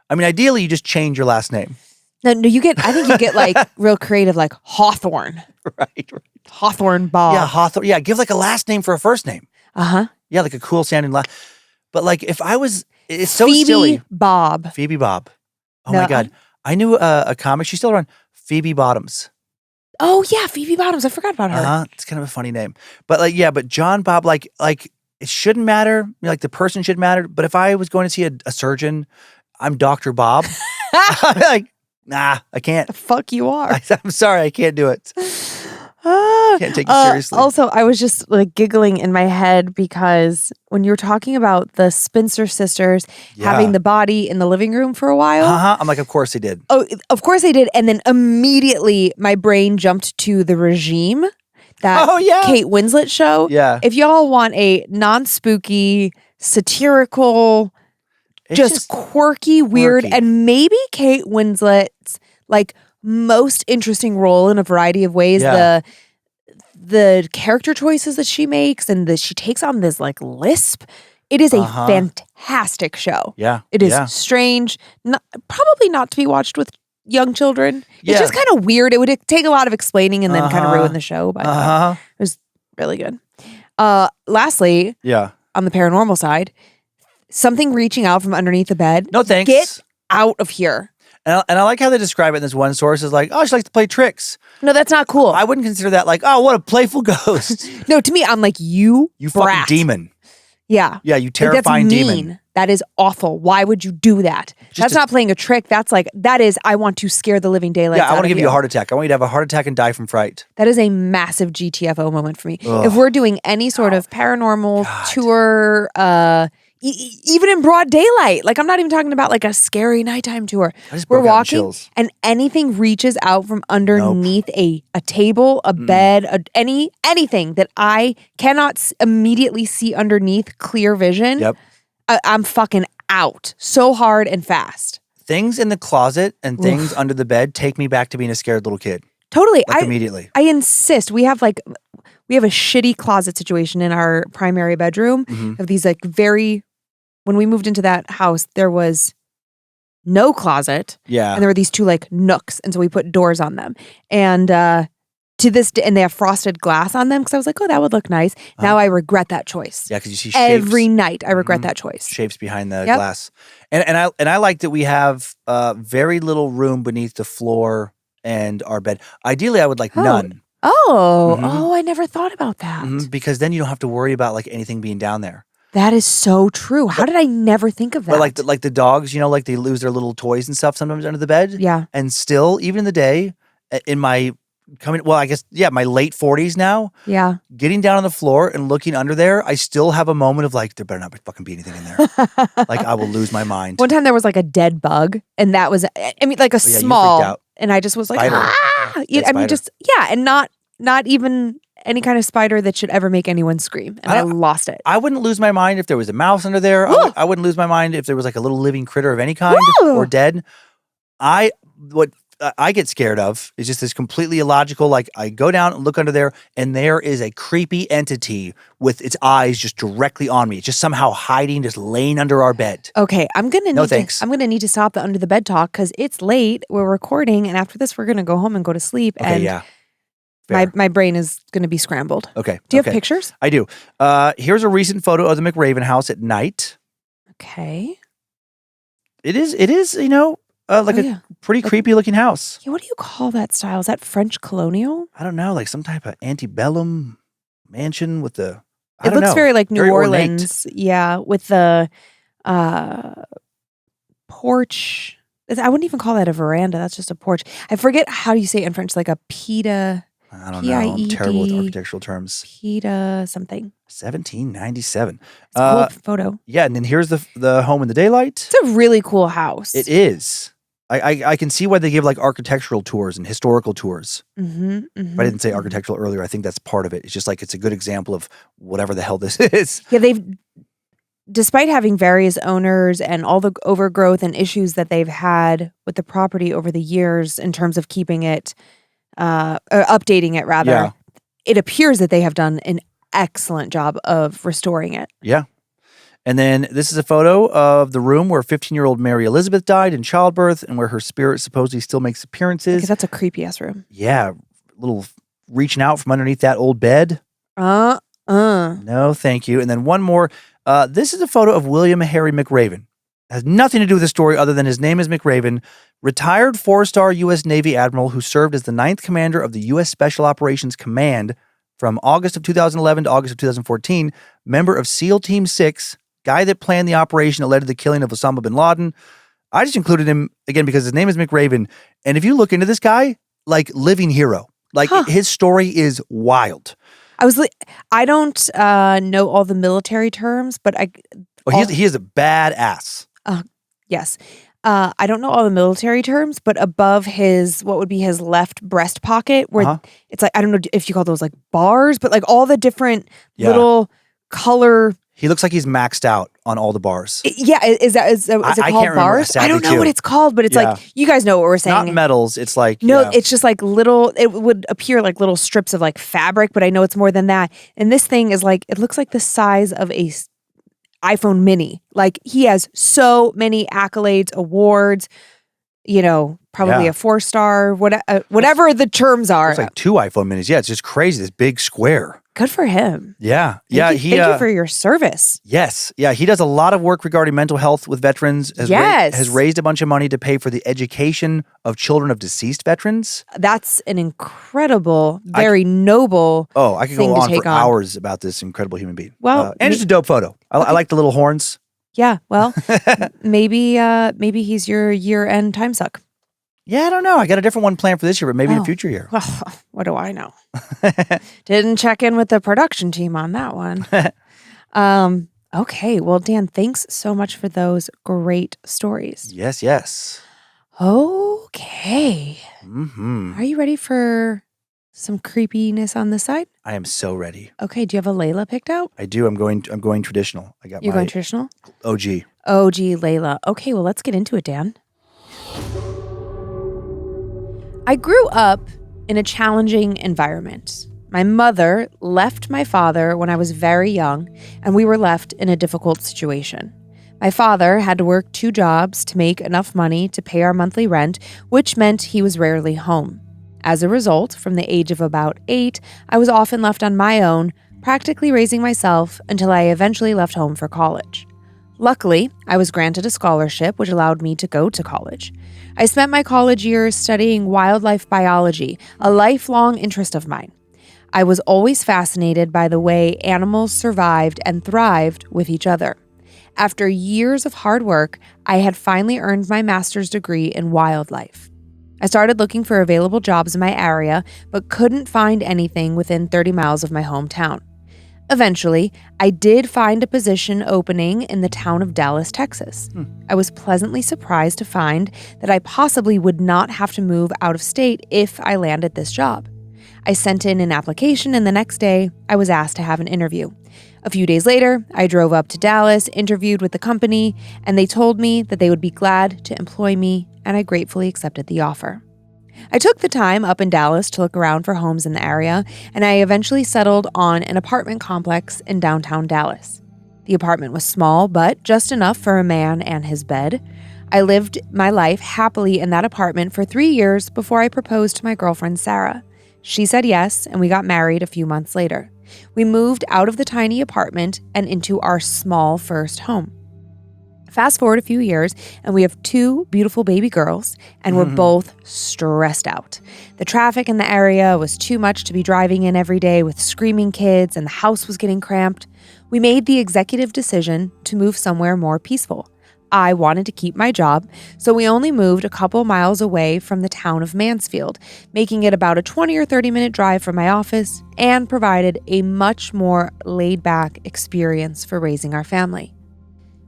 I mean, ideally, you just change your last name. No, I think you get like real creative, like Hawthorne. Right. Hawthorne Bob. Yeah, Hawthorne. Yeah, give like a last name for a first name. Uh-huh. Yeah, like a cool sounding last. But like if I was, it's so Phoebe silly. Bob. Phoebe Bob. Oh No, my God. I knew a comic. She's still around. Phoebe Bottoms. Oh yeah, Phoebe Bottoms. I forgot about her. It's kind of a funny name. But like, yeah, but John Bob, like it shouldn't matter. Like the person should matter. But if I was going to see a surgeon, I'm Dr. Bob. I'm like, nah, I can't. The fuck you are. I'm sorry, I can't do it. Can't take you seriously. Also, I was just like giggling in my head because when you were talking about the Spencer sisters having the body in the living room for a while. I'm like, of course they did. Oh, of course they did. And then immediately my brain jumped to The Regime, that Kate Winslet show. Yeah. If y'all want a non-spooky, satirical, just quirky, weird, and maybe Kate Winslet's like most interesting role in a variety of ways. Yeah. The character choices that she makes and she takes on this like lisp. It is a fantastic show. Yeah. It is strange, probably not to be watched with young children. Yeah. It's just kind of weird. It would take a lot of explaining and then kind of ruin the show. But it was really good. Lastly, on the paranormal side, something reaching out from underneath the bed. No thanks. Get out of here. And I like how they describe it in this one source as like, oh, she likes to play tricks. No, that's not cool. I wouldn't consider that like, oh, what a playful ghost. No, to me, I'm like, you fucking demon. Yeah. Yeah, you terrifying that's mean. demon. That is awful. Why would you do that? That's not playing a trick. That's like, that is, I want to scare the living daylights out of you. Yeah, I want to give you a heart attack. I want you to have a heart attack and die from fright. That is a massive GTFO moment for me. Ugh. If we're doing any sort of paranormal tour, even in broad daylight, like I'm not even talking about like a scary nighttime tour. We're walking and anything reaches out from underneath a table, a bed, anything that I cannot immediately see underneath clear vision. Yep. I'm fucking out so hard and fast. Things in the closet and things under the bed take me back to being a scared little kid. Totally. Immediately. I insist. We have a shitty closet situation in our primary bedroom of these like when we moved into that house, there was no closet. Yeah. And there were these two like nooks. And so we put doors on them. And to this day, and they have frosted glass on them because I was like, oh, that would look nice. Now I regret that choice. Yeah, because you see shapes. Every night I regret that choice. Shapes behind the glass. And I like that we have very little room beneath the floor and our bed. Ideally, I would like none. Oh, I never thought about that. Because then you don't have to worry about like anything being down there. That is so true. How did I never think of that? But like the dogs, you know, like they lose their little toys and stuff sometimes under the bed. Yeah. And still, even in the day, in my my late 40s now. Yeah. Getting down on the floor and looking under there, I still have a moment of like, there better not fucking be anything in there. Like I will lose my mind. One time there was like a dead bug, and that was, I mean, like a small, and I just was like, and not even any kind of spider that should ever make anyone scream. And I lost it. I wouldn't lose my mind if there was a mouse under there. I wouldn't lose my mind if there was like a little living critter of any kind or dead. What I get scared of is just this completely illogical, like I go down and look under there and there is a creepy entity with its eyes just directly on me. It's just somehow hiding, just laying under our bed. Okay, I'm gonna need to stop the under the bed talk because it's late. We're recording, and after this, we're gonna go home and go to sleep. Okay, and yeah. My brain is going to be scrambled. Okay. Do you have pictures? I do. Here's a recent photo of the McRaven House at night. Okay. It is, you know, a pretty creepy looking house. Yeah, what do you call that style? Is that French colonial? I don't know, like some type of antebellum mansion with the. It looks very like New Orleans. Ornate. Yeah, with the porch. I wouldn't even call that a veranda. That's just a porch. I forget how you say it in French. Like a pita. I don't know. I'm terrible with architectural terms. Pita something. 1797. It's a cool photo. Yeah, and then here's the home in the daylight. It's a really cool house. It is. I can see why they give like architectural tours and historical tours. Mm-hmm, mm-hmm. But I didn't say architectural earlier. I think that's part of it. It's just like it's a good example of whatever the hell this is. Yeah, despite having various owners and all the overgrowth and issues that they've had with the property over the years in terms of keeping it, or updating it rather, it appears that they have done an excellent job of restoring it. Yeah. And then this is a photo of the room where 15-year-old Mary Elizabeth died in childbirth and where her spirit supposedly still makes appearances. Because that's a creepy ass room. Yeah. Little reaching out from underneath that old bed. No, thank you. And then one more. This is a photo of William Harry McRaven. It has nothing to do with the story other than his name is McRaven, retired 4-star U.S. Navy admiral who served as the 9th commander of the U.S. Special Operations Command from August of 2011 to August of 2014, member of SEAL Team 6, guy that planned the operation that led to the killing of Osama bin Laden. I just included him, again, because his name is McRaven. And if you look into this guy, like living hero. Like his story is wild. I don't know all the military terms, but he is a badass. Yes. I don't know all the military terms, but above what would be his left breast pocket, where it's like, I don't know if you call those like bars, but like all the different little color. He looks like he's maxed out on all the bars. Yeah. Is it called bars? I don't know what it's called, but it's like, you guys know what we're saying. Not medals. It's like, no, it's just like little, it would appear like little strips of like fabric, but I know it's more than that. And this thing is like, it looks like the size of a iPhone mini. Like he has so many accolades, awards, probably a 4-star, whatever the terms are. It's like 2 iPhone minis. Yeah, it's just crazy. This big square. Good for him. Yeah. Thank you for your service. Yes. Yeah. He does a lot of work regarding mental health with veterans. Has raised a bunch of money to pay for the education of children of deceased veterans. That's an incredible, very noble I could go on for hours about this incredible human being. Well, and just a dope photo. I like the little horns. Yeah. Well, maybe he's your year-end Timesuck. Yeah, I don't know. I got a different one planned for this year, but maybe in a future year. Oh, what do I know? Didn't check in with the production team on that one. Okay. Well, Dan, thanks so much for those great stories. Yes. Okay. Are you ready for some creepiness on this side? I am so ready. Okay. Do you have a Layla picked out? I do. I'm going traditional. You're going traditional? OG Layla. Okay. Well, let's get into it, Dan. I grew up in a challenging environment. My mother left my father when I was very young, and we were left in a difficult situation. My father had to work 2 jobs to make enough money to pay our monthly rent, which meant he was rarely home. As a result, from the age of about 8, I was often left on my own, practically raising myself until I eventually left home for college. Luckily, I was granted a scholarship which allowed me to go to college. I spent my college years studying wildlife biology, a lifelong interest of mine. I was always fascinated by the way animals survived and thrived with each other. After years of hard work, I had finally earned my master's degree in wildlife. I started looking for available jobs in my area, but couldn't find anything within 30 miles of my hometown. Eventually, I did find a position opening in the town of Dallas, Texas. I was pleasantly surprised to find that I possibly would not have to move out of state if I landed this job. I sent in an application, and the next day, I was asked to have an interview. A few days later, I drove up to Dallas, interviewed with the company, and they told me that they would be glad to employ me, and I gratefully accepted the offer. I took the time up in Dallas to look around for homes in the area, and I eventually settled on an apartment complex in downtown Dallas. The apartment was small, but just enough for a man and his bed. I lived my life happily in that apartment for 3 years before I proposed to my girlfriend, Sarah. She said yes, and we got married a few months later. We moved out of the tiny apartment and into our small first home. Fast forward a few years, and we have 2 beautiful baby girls, and we're both stressed out. The traffic in the area was too much to be driving in every day with screaming kids, and the house was getting cramped. We made the executive decision to move somewhere more peaceful. I wanted to keep my job, so we only moved a couple miles away from the town of Mansfield, making it about a 20 or 30-minute drive from my office, and provided a much more laid-back experience for raising our family.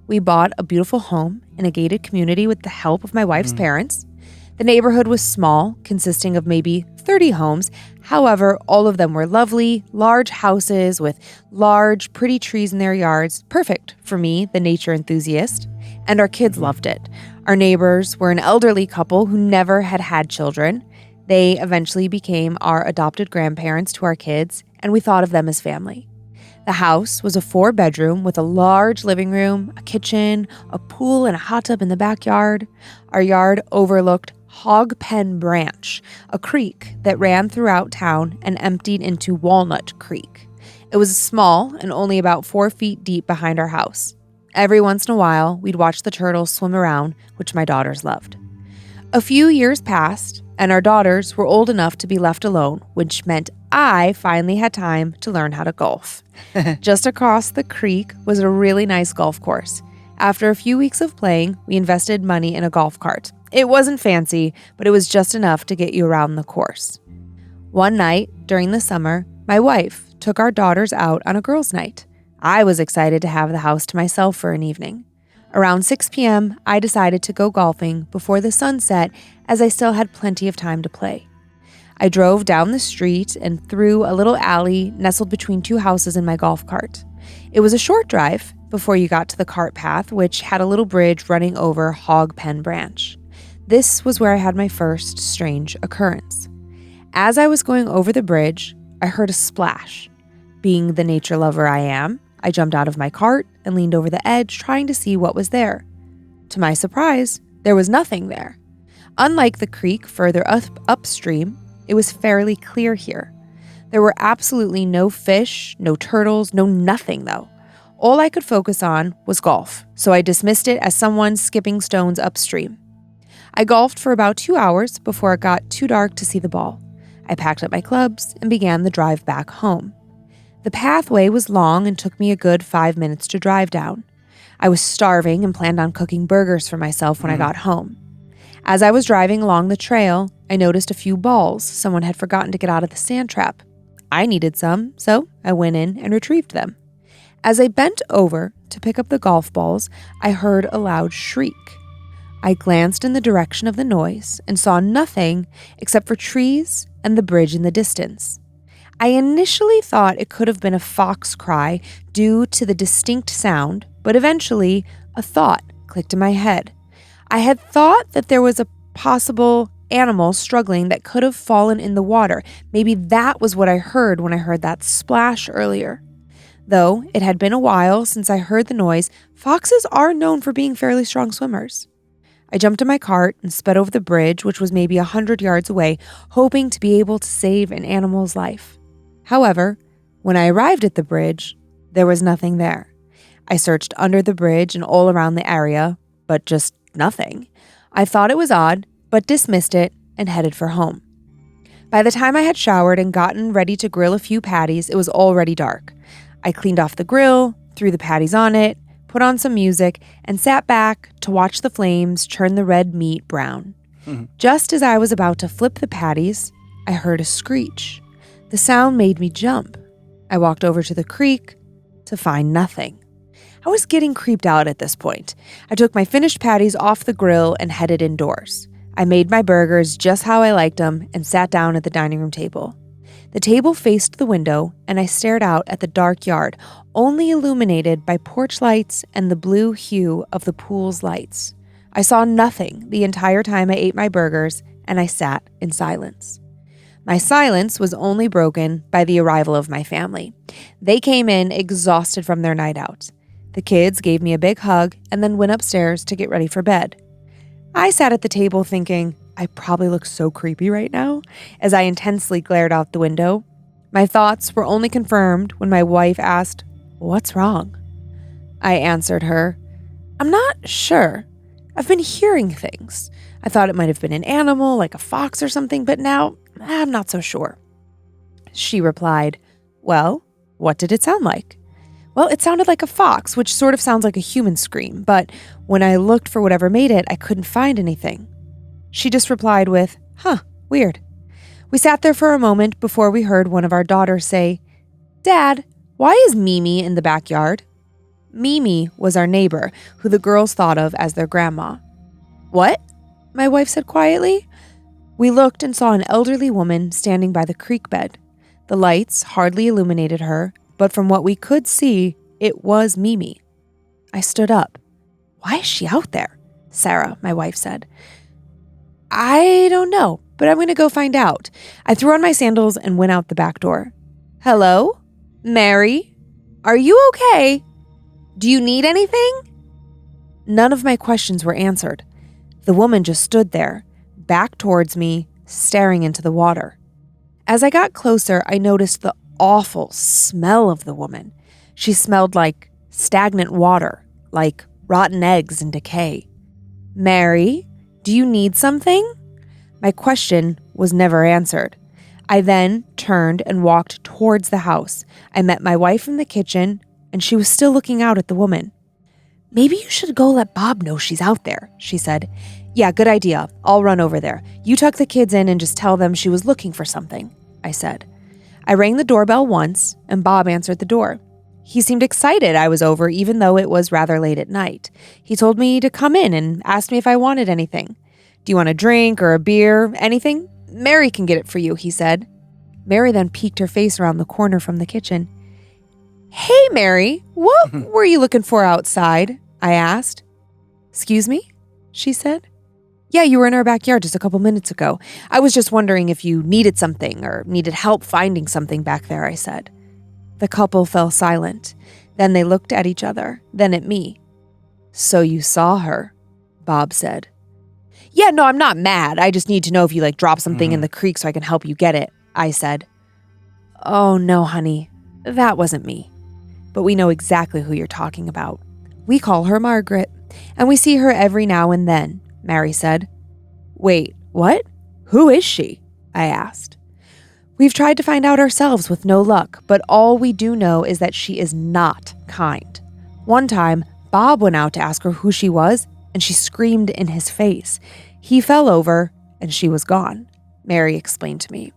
We bought a beautiful home in a gated community with the help of my wife's parents. The neighborhood was small, consisting of maybe 30 homes. However, all of them were lovely, large houses with large, pretty trees in their yards, perfect for me, the nature enthusiast, and our kids loved it. Our neighbors were an elderly couple who never had had children. They eventually became our adopted grandparents to our kids, and we thought of them as family. The house was a 4-bedroom with a large living room, a kitchen, a pool, and a hot tub in the backyard. Our yard overlooked Hog Pen Branch, a creek that ran throughout town and emptied into Walnut Creek. It was small and only about 4 feet deep behind our house. Every once in a while, we'd watch the turtles swim around, which my daughters loved. A few years passed, and our daughters were old enough to be left alone, which meant I finally had time to learn how to golf. Just across the creek was a really nice golf course. After a few weeks of playing, we invested money in a golf cart. It wasn't fancy, but it was just enough to get you around the course. One night, during the summer, my wife took our daughters out on a girls' night. I was excited to have the house to myself for an evening. Around 6 p.m., I decided to go golfing before the sun set, as I still had plenty of time to play. I drove down the street and through a little alley nestled between 2 houses in my golf cart. It was a short drive before you got to the cart path, which had a little bridge running over Hog Pen Branch. This was where I had my first strange occurrence. As I was going over the bridge, I heard a splash. Being the nature lover I am, I jumped out of my cart and leaned over the edge trying to see what was there. To my surprise, there was nothing there. Unlike the creek further upstream, it was fairly clear here. There were absolutely no fish, no turtles, no nothing though. All I could focus on was golf, so I dismissed it as someone skipping stones upstream. I golfed for about 2 hours before it got too dark to see the ball. I packed up my clubs and began the drive back home. The pathway was long and took me a good 5 minutes to drive down. I was starving and planned on cooking burgers for myself when I got home. As I was driving along the trail, I noticed a few balls someone had forgotten to get out of the sand trap. I needed some, so I went in and retrieved them. As I bent over to pick up the golf balls, I heard a loud shriek. I glanced in the direction of the noise and saw nothing except for trees and the bridge in the distance. I initially thought it could have been a fox cry due to the distinct sound, but eventually a thought clicked in my head. I had thought that there was a possible animal struggling that could have fallen in the water. Maybe that was what I heard when I heard that splash earlier. Though it had been a while since I heard the noise, foxes are known for being fairly strong swimmers. I jumped in my cart and sped over the bridge, which was maybe 100 yards away, hoping to be able to save an animal's life. However, when I arrived at the bridge, there was nothing there. I searched under the bridge and all around the area, but just nothing. I thought it was odd, but dismissed it and headed for home. By the time I had showered and gotten ready to grill a few patties, it was already dark. I cleaned off the grill, threw the patties on it, put on some music, and sat back to watch the flames churn the red meat brown. Just as I was about to flip the patties, I heard a screech. The sound made me jump. I walked over to the creek to find nothing. I was getting creeped out at this point. I took my finished patties off the grill and headed indoors. I made my burgers just how I liked them and sat down at the dining room table. The table faced the window, and I stared out at the dark yard, only illuminated by porch lights and the blue hue of the pool's lights. I saw nothing the entire time I ate my burgers, and I sat in silence. My silence was only broken by the arrival of my family. They came in exhausted from their night out. The kids gave me a big hug and then went upstairs to get ready for bed. I sat at the table thinking, I probably look so creepy right now, as I intensely glared out the window. My thoughts were only confirmed when my wife asked, "What's wrong?" I answered her, "I'm not sure. I've been hearing things. I thought it might have been an animal, like a fox or something, but now I'm not so sure." She replied, "Well, what did it sound like?" "Well, it sounded like a fox, which sort of sounds like a human scream, but when I looked for whatever made it, I couldn't find anything." She just replied with, "Weird." We sat there for a moment before we heard one of our daughters say, "Dad, why is Mimi in the backyard?" Mimi was our neighbor, who the girls thought of as their grandma. "What?" my wife said quietly. We looked and saw an elderly woman standing by the creek bed. The lights hardly illuminated her, but from what we could see, it was Mimi. I stood up. Why is she out there? Sarah, my wife, said. I don't know, but I'm going to go find out. I threw on my sandals and went out the back door. Hello? Mary? Are you okay? Do you need anything? None of my questions were answered. The woman just stood there, back towards me, staring into the water. As I got closer, I noticed the awful smell of the woman. She smelled like stagnant water, like rotten eggs and decay. Mary, do you need something? My question was never answered. I then turned and walked towards the house. I met my wife in the kitchen, and she was still looking out at the woman. Maybe you should go let Bob know she's out there, she said. Yeah, good idea. I'll run over there. You tuck the kids in and just tell them she was looking for something, I said. I rang the doorbell once, and Bob answered the door. He seemed excited I was over, even though it was rather late at night. He told me to come in and asked me if I wanted anything. Do you want a drink or a beer? Anything? Mary can get it for you, he said. Mary then peeked her face around the corner from the kitchen. Hey, Mary, what were you looking for outside? I asked. Excuse me? She said. Yeah, you were in our backyard just a couple minutes ago. I was just wondering if you needed something or needed help finding something back there, I said. The couple fell silent. Then they looked at each other, then at me. So you saw her, Bob said. Yeah, no, I'm not mad. I just need to know if you dropped something in the creek so I can help you get it, I said. Oh, no, honey, that wasn't me. But we know exactly who you're talking about. We call her Margaret, and we see her every now and then, Mary said. Wait, what? Who is she? I asked. We've tried to find out ourselves with no luck, but all we do know is that she is not kind. One time, Bob went out to ask her who she was, and she screamed in his face. He fell over, and she was gone, Mary explained to me.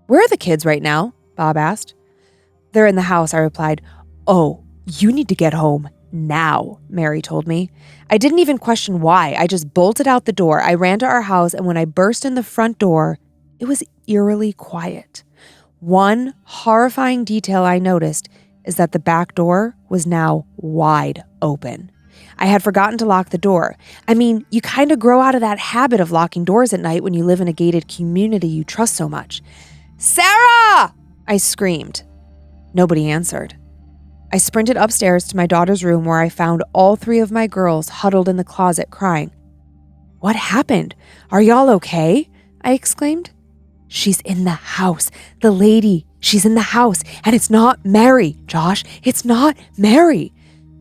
Where are the kids right now? Bob asked. They're in the house, I replied. Oh, you need to get home now, Mary told me. I didn't even question why. I just bolted out the door. I ran to our house, and when I burst in the front door, it was eerily quiet. One horrifying detail I noticed is that the back door was now wide open. I had forgotten to lock the door. I mean, you kind of grow out of that habit of locking doors at night when you live in a gated community you trust so much. Sarah! I screamed. Nobody answered. I sprinted upstairs to my daughter's room where I found all three of my girls huddled in the closet crying. What happened? Are y'all okay? I exclaimed. She's in the house. The lady, she's in the house. And it's not Mary, Josh. It's not Mary.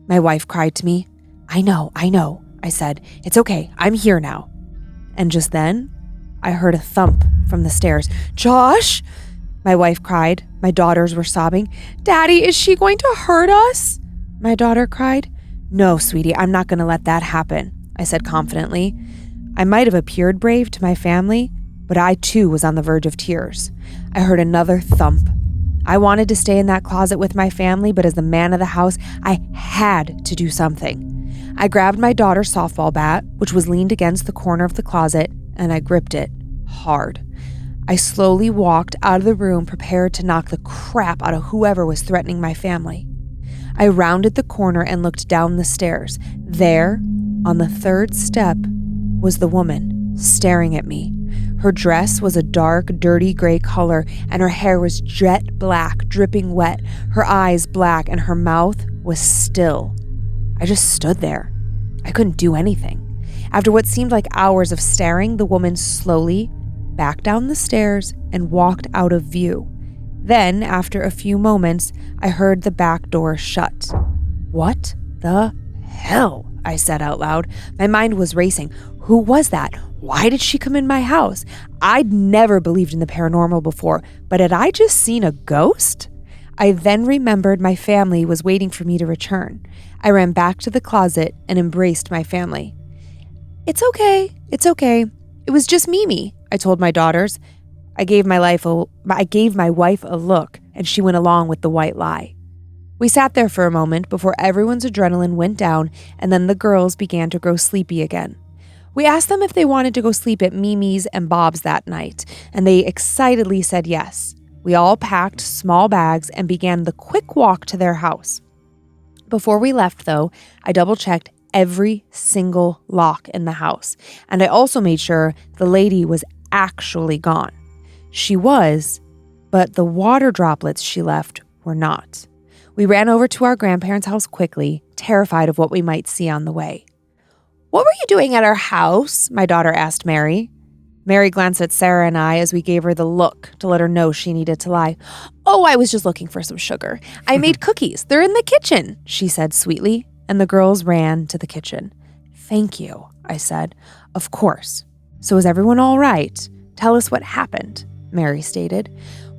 My wife cried to me. I know, I said. It's okay. I'm here now. And just then, I heard a thump from the stairs. Josh! My wife cried. My daughters were sobbing. Daddy, is she going to hurt us? My daughter cried. No, sweetie, I'm not going to let that happen, I said confidently. I might have appeared brave to my family, but I too was on the verge of tears. I heard another thump. I wanted to stay in that closet with my family, but as the man of the house, I had to do something. I grabbed my daughter's softball bat, which was leaned against the corner of the closet, and I gripped it hard. I slowly walked out of the room, prepared to knock the crap out of whoever was threatening my family. I rounded the corner and looked down the stairs. There, on the third step, was the woman, staring at me. Her dress was a dark, dirty gray color, and her hair was jet black, dripping wet, her eyes black, and her mouth was still. I just stood there. I couldn't do anything. After what seemed like hours of staring, the woman slowly backed down the stairs and walked out of view. Then, after a few moments, I heard the back door shut. What the hell? I said out loud. My mind was racing. Who was that? Why did she come in my house? I'd never believed in the paranormal before, but had I just seen a ghost? I then remembered my family was waiting for me to return. I ran back to the closet and embraced my family. It's okay. It was just Mimi, I told my daughters. I gave my wife a look, and she went along with the white lie. We sat there for a moment before everyone's adrenaline went down, and then the girls began to grow sleepy again. We asked them if they wanted to go sleep at Mimi's and Bob's that night, and they excitedly said yes. We all packed small bags and began the quick walk to their house. Before we left, though, I double-checked every single lock in the house, and I also made sure the lady was actually gone. She was, but the water droplets she left were not. We ran over to our grandparents' house quickly, terrified of what we might see on the way. "What were you doing at our house?" my daughter asked Mary. Mary glanced at Sarah and I as we gave her the look to let her know she needed to lie. "Oh, I was just looking for some sugar. I made cookies. They're in the kitchen," she said sweetly, and the girls ran to the kitchen. "Thank you," I said. "Of course. So is everyone all right? Tell us what happened," Mary stated.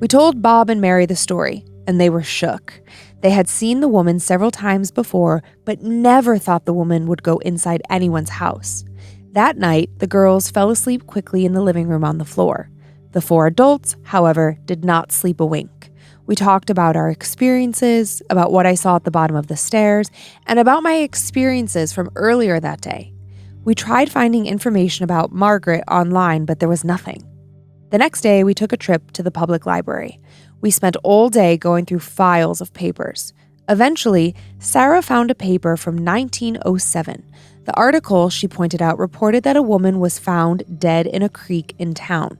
We told Bob and Mary the story, and they were shook. They had seen the woman several times before, but never thought the woman would go inside anyone's house. That night, the girls fell asleep quickly in the living room on the floor. The 4 adults, however, did not sleep a wink. We talked about our experiences, about what I saw at the bottom of the stairs, and about my experiences from earlier that day. We tried finding information about Margaret online, but there was nothing. The next day, we took a trip to the public library. We spent all day going through files of papers. Eventually, Sarah found a paper from 1907. The article, she pointed out, reported that a woman was found dead in a creek in town.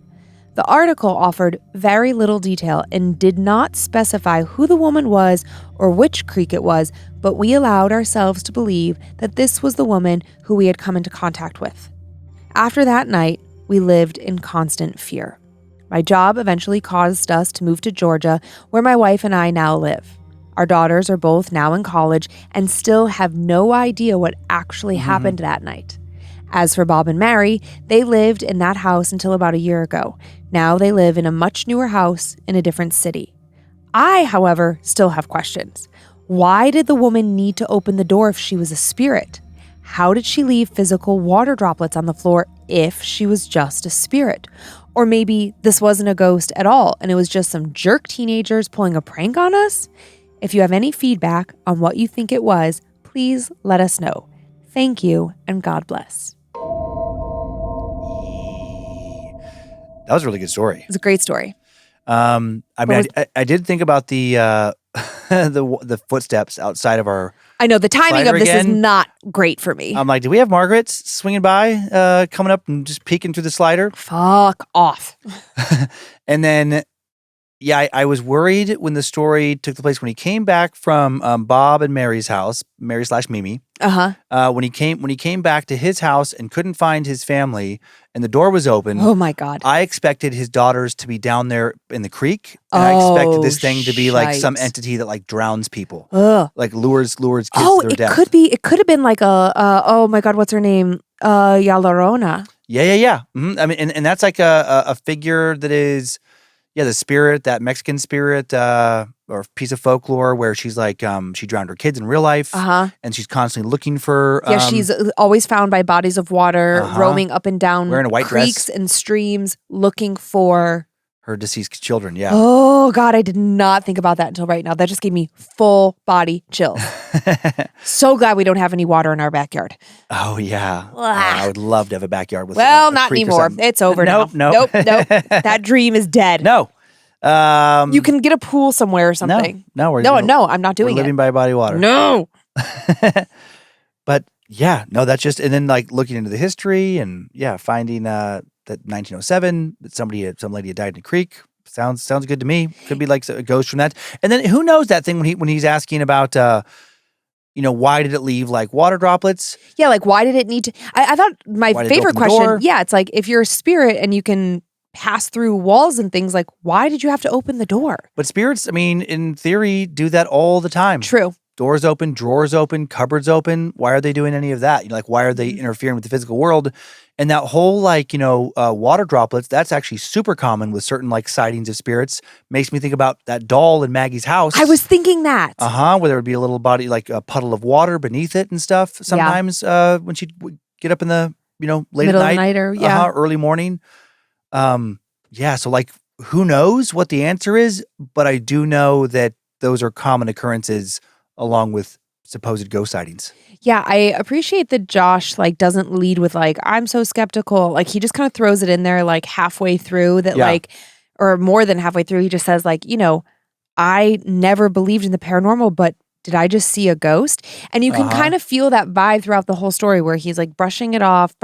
The article offered very little detail and did not specify who the woman was or which creek it was, but we allowed ourselves to believe that this was the woman who we had come into contact with. After that night, we lived in constant fear. My job eventually caused us to move to Georgia, where my wife and I now live. Our daughters are both now in college and still have no idea what actually happened that night. As for Bob and Mary, they lived in that house until about a year ago. Now they live in a much newer house in a different city. I, however, still have questions. Why did the woman need to open the door if she was a spirit? How did she leave physical water droplets on the floor if she was just a spirit? Or maybe this wasn't a ghost at all and it was just some jerk teenagers pulling a prank on us? If you have any feedback on what you think it was, please let us know. Thank you and God bless. That was a really good story. It's a great story. I did think about the the footsteps outside of our. I know the timing of this again. is not great for me. I'm like, do we have Margaret swinging by, coming up and just peeking through the slider? Fuck off. And then, yeah, I was worried when the story took place when he came back from Bob and Mary's house, Mary/Mimi. When he came back to his house and couldn't find his family, and the door was open. Oh my God! I expected his daughters to be down there in the creek, and I expected this thing to be like some entity that like drowns people, like lures kids to their death. It could have been like oh my God, what's her name? La Llorona. Yeah. Mm-hmm. I mean, and that's like a figure that is. Yeah, the spirit, that Mexican spirit, or piece of folklore where she's like, she drowned her kids in real life, and she's constantly looking for. She's always found by bodies of water, roaming up and down wearing a white creeks dress. And streams, looking for her deceased children. Yeah. Oh God, I did not think about that until right now. That just gave me full body chills. So glad we don't have any water in our backyard. Oh yeah, I would love to have a backyard with. Well, not anymore. It's over now. Nope. That dream is dead. No. You can get a pool somewhere or something. No, I'm not doing we're living by body water. No. But yeah, no, that's just, and then like looking into the history and finding that 1907 that some lady had died in a creek. Sounds good to me. Could be like a ghost from that. And then who knows that thing when he's asking about why did it leave like water droplets? Yeah, like why did it need to? I thought my favorite question. Yeah, it's like if you're a spirit and you can pass through walls and things, like why did you have to open the door? But spirits, I mean, in theory, do that all the time. True. Doors open, drawers open, cupboards open. Why are they doing any of that? Like why are they interfering with the physical world? And that whole water droplets, that's actually super common with certain like sightings of spirits. Makes me think about that doll in Maggie's house. I was thinking that. Where there would be a little body, like a puddle of water beneath it and stuff. Sometimes when she'd get up in the, late middle at night. Of the night or early morning. So like who knows what the answer is, but I do know that those are common occurrences along with supposed ghost sightings. Yeah, I appreciate that Josh like doesn't lead with like, I'm so skeptical. Like he just kind of throws it in there like halfway through that like, or more than halfway through. He just says like, I never believed in the paranormal, but did I just see a ghost? And you can kind of feel that vibe throughout the whole story where he's like brushing it off.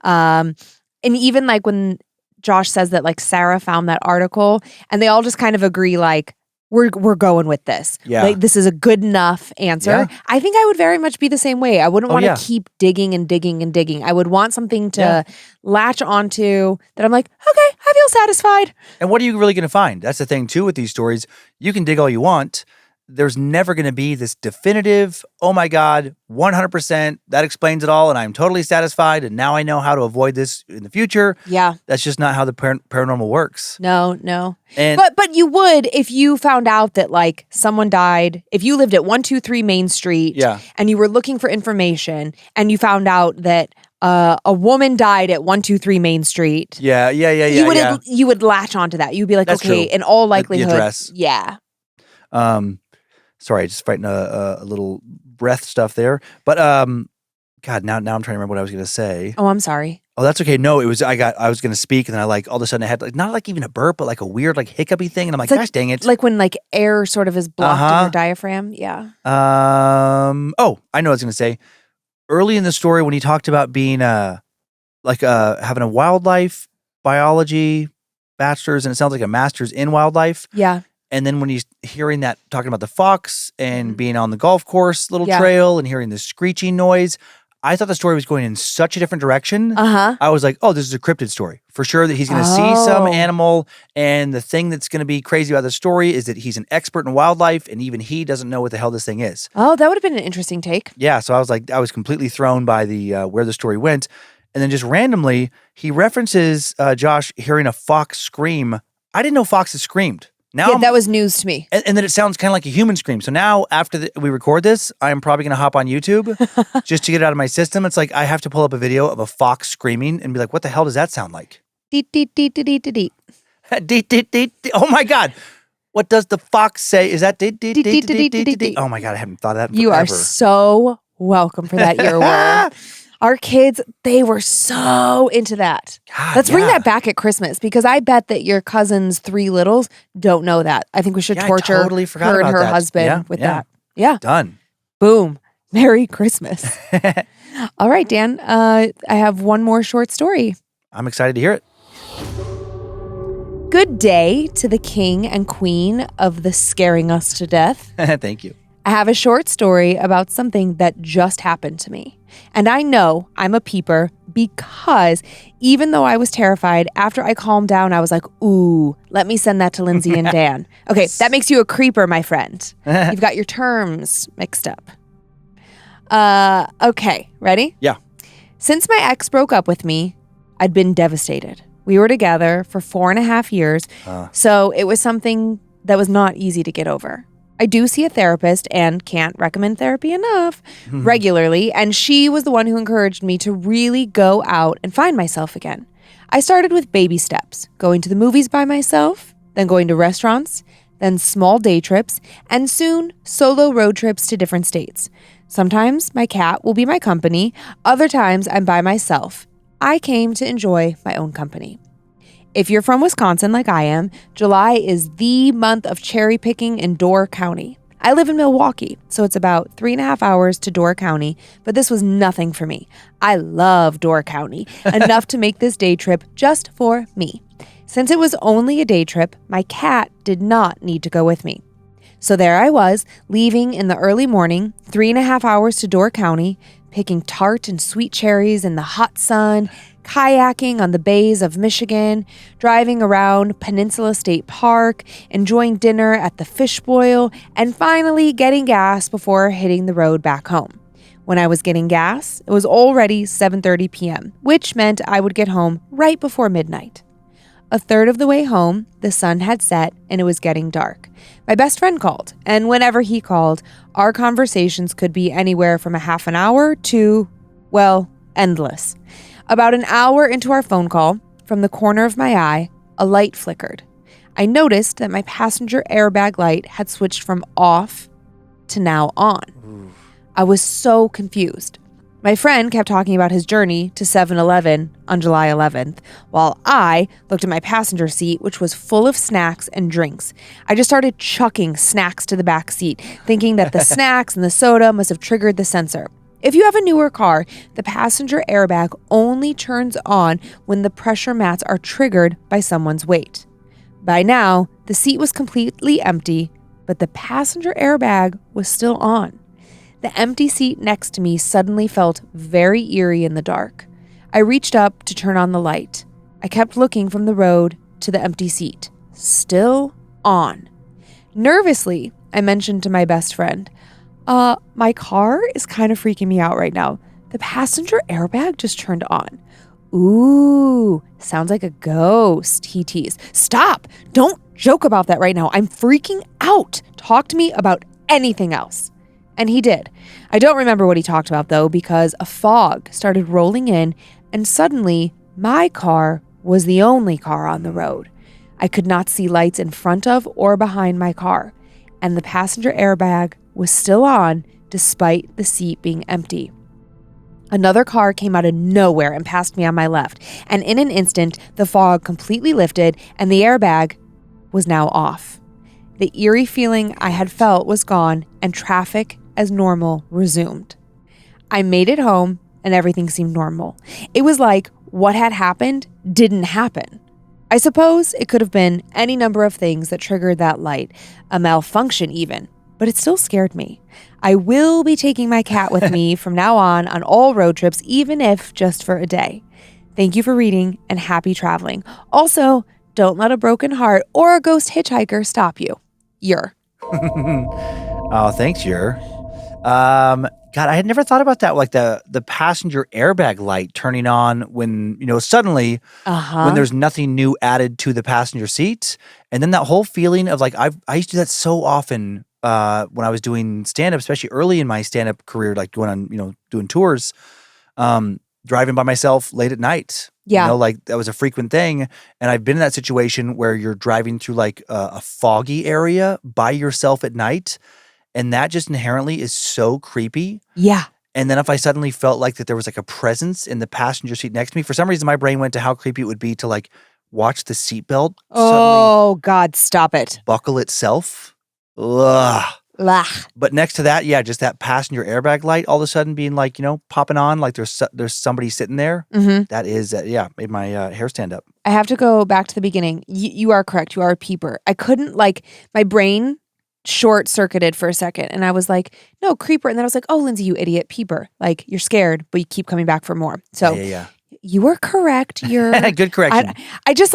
And even like when Josh says that like Sarah found that article and they all just kind of agree like, we're going with this. Yeah. Like this is a good enough answer. Yeah. I think I would very much be the same way. I wouldn't want to keep digging and digging and digging. I would want something to latch onto that I'm like, okay, I feel satisfied. And what are you really going to find? That's the thing too with these stories. You can dig all you want. There's never going to be this definitive, oh my God, 100%, that explains it all and I'm totally satisfied and now I know how to avoid this in the future. Yeah. That's just not how the paranormal works. No. And But you would if you found out that like someone died, if you lived at 123 Main Street and you were looking for information and you found out that a woman died at 123 Main Street. Yeah. You would latch onto that. You'd be like, That's okay, true. in all likelihood. The address. Yeah. Sorry, just fighting a little breath stuff there. But God, now I'm trying to remember what I was going to say. Oh, I'm sorry. Oh, that's okay. No, it was I was going to speak and then I like all of a sudden I had like not like even a burp, but like a weird like hiccupy thing, and I'm like, gosh, dang it! Like when like air sort of is blocked in your diaphragm. Yeah. Oh, I know what I was going to say. Early in the story when he talked about being having a wildlife biology bachelor's and it sounds like a master's in wildlife. Yeah. And then when he's hearing that, talking about the fox and being on the golf course little trail and hearing the screeching noise, I thought the story was going in such a different direction. I was like, oh, this is a cryptid story. For sure that he's going to see some animal. And the thing that's going to be crazy about the story is that he's an expert in wildlife and even he doesn't know what the hell this thing is. Oh, that would have been an interesting take. Yeah. So I was completely thrown by the where the story went. And then just randomly, he references Josh hearing a fox scream. I didn't know foxes screamed. Now that was news to me. And then it sounds kind of like a human scream. So now after we record this, I'm probably going to hop on YouTube just to get it out of my system. It's like I have to pull up a video of a fox screaming and be like, what the hell does that sound like? Deet, deet, deet, deet, deet, deet. Deet, deet, deet, deet. Oh my God. What does the fox say? Is that deet, deet, deet, deet, deet, deet, deet? Oh my God. I haven't thought of that in forever. You are so welcome for that earworm. Our kids, they were so into that. God, let's bring that back at Christmas because I bet that your cousin's 3 littles don't know that. I think we should torture I totally forgot her and about her that. husband with that. Yeah. Done. Boom. Merry Christmas. All right, Dan. I have one more short story. I'm excited to hear it. Good day to the king and queen of the scaring us to death. Thank you. I have a short story about something that just happened to me. And I know I'm a peeper because even though I was terrified, after I calmed down, I was like, ooh, let me send that to Lynze and Dan. Okay, that makes you a creeper, my friend. You've got your terms mixed up. Okay, ready? Yeah. Since my ex broke up with me, I'd been devastated. We were together for 4.5 years, so it was something that was not easy to get over. I do see a therapist and can't recommend therapy enough regularly, and she was the one who encouraged me to really go out and find myself again. I started with baby steps, going to the movies by myself, then going to restaurants, then small day trips, and soon solo road trips to different states. Sometimes my cat will be my company, other times I'm by myself. I came to enjoy my own company. If you're from Wisconsin like I am, July is the month of cherry picking in Door County. I live in Milwaukee, so it's about 3.5 hours to Door County, but this was nothing for me. I love Door County, enough to make this day trip just for me. Since it was only a day trip, my cat did not need to go with me. So there I was, leaving in the early morning, 3.5 hours to Door County, picking tart and sweet cherries in the hot sun, kayaking on the bays of Michigan, driving around Peninsula State Park, enjoying dinner at the Fish Boil, and finally getting gas before hitting the road back home. When I was getting gas, it was already 7:30 p.m., which meant I would get home right before midnight. A third of the way home, the sun had set and it was getting dark. My best friend called, and whenever he called, our conversations could be anywhere from a half an hour to, well, endless. About an hour into our phone call, from the corner of my eye, a light flickered. I noticed that my passenger airbag light had switched from off to now on. I was so confused. My friend kept talking about his journey to 7-Eleven on July 11th, while I looked at my passenger seat, which was full of snacks and drinks. I just started chucking snacks to the back seat, thinking that the snacks and the soda must have triggered the sensor. If you have a newer car, the passenger airbag only turns on when the pressure mats are triggered by someone's weight. By now, the seat was completely empty, but the passenger airbag was still on. The empty seat next to me suddenly felt very eerie in the dark. I reached up to turn on the light. I kept looking from the road to the empty seat. Still on. Nervously, I mentioned to my best friend, my car is kind of freaking me out right now. The passenger airbag just turned on. Ooh, sounds like a ghost, he teased. Stop! Don't joke about that right now. I'm freaking out. Talk to me about anything else. And he did. I don't remember what he talked about, though, because a fog started rolling in, and suddenly my car was the only car on the road. I could not see lights in front of or behind my car, and the passenger airbag was still on despite the seat being empty. Another car came out of nowhere and passed me on my left, and in an instant, the fog completely lifted, and the airbag was now off. The eerie feeling I had felt was gone, and traffic as normal resumed. I made it home and everything seemed normal. It was like what had happened didn't happen. I suppose it could have been any number of things that triggered that light, a malfunction even, but it still scared me. I will be taking my cat with me from now on all road trips, even if just for a day. Thank you for reading and happy traveling. Also, don't let a broken heart or a ghost hitchhiker stop you. Ur. Oh, thanks, Ur. God, I had never thought about that. Like the passenger airbag light turning on when, suddenly when there's nothing new added to the passenger seat. And then that whole feeling of like, I used to do that so often when I was doing stand-up, especially early in my stand-up career, like going on, doing tours, driving by myself late at night. Yeah. Like that was a frequent thing. And I've been in that situation where you're driving through like a foggy area by yourself at night. And that just inherently is so creepy. Yeah. And then if I suddenly felt like that there was like a presence in the passenger seat next to me, for some reason my brain went to how creepy it would be to like watch the seatbelt Oh, God, stop it. buckle itself. Ugh. Ugh. But next to that, yeah, just that passenger airbag light all of a sudden being like, popping on like there's somebody sitting there. Mm-hmm. That is, made my hair stand up. I have to go back to the beginning. You are correct. You are a peeper. I couldn't my brain short-circuited for a second and I was like, no, creeper. And then I was like, oh, Lynze, you idiot, peeper. Like you're scared, but you keep coming back for more. So Yeah. You were correct. You're Good correction. I just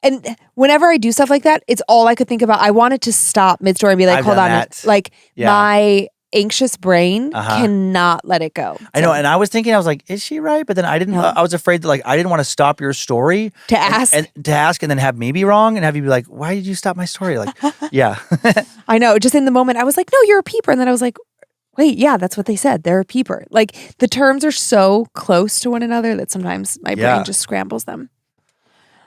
and whenever I do stuff like that, it's all I could think about. I wanted to stop mid-story and be like, I've hold done on. that. My anxious brain cannot let it go. I know. And I was thinking, I was like, is she right? But then I didn't, I was afraid that I didn't want to stop your story. To ask. And then have me be wrong and have you be like, why did you stop my story? Yeah. I know. Just in the moment, I was like, no, you're a peeper. And then I was like, wait, yeah, that's what they said. They're a peeper. The terms are so close to one another that sometimes my brain just scrambles them.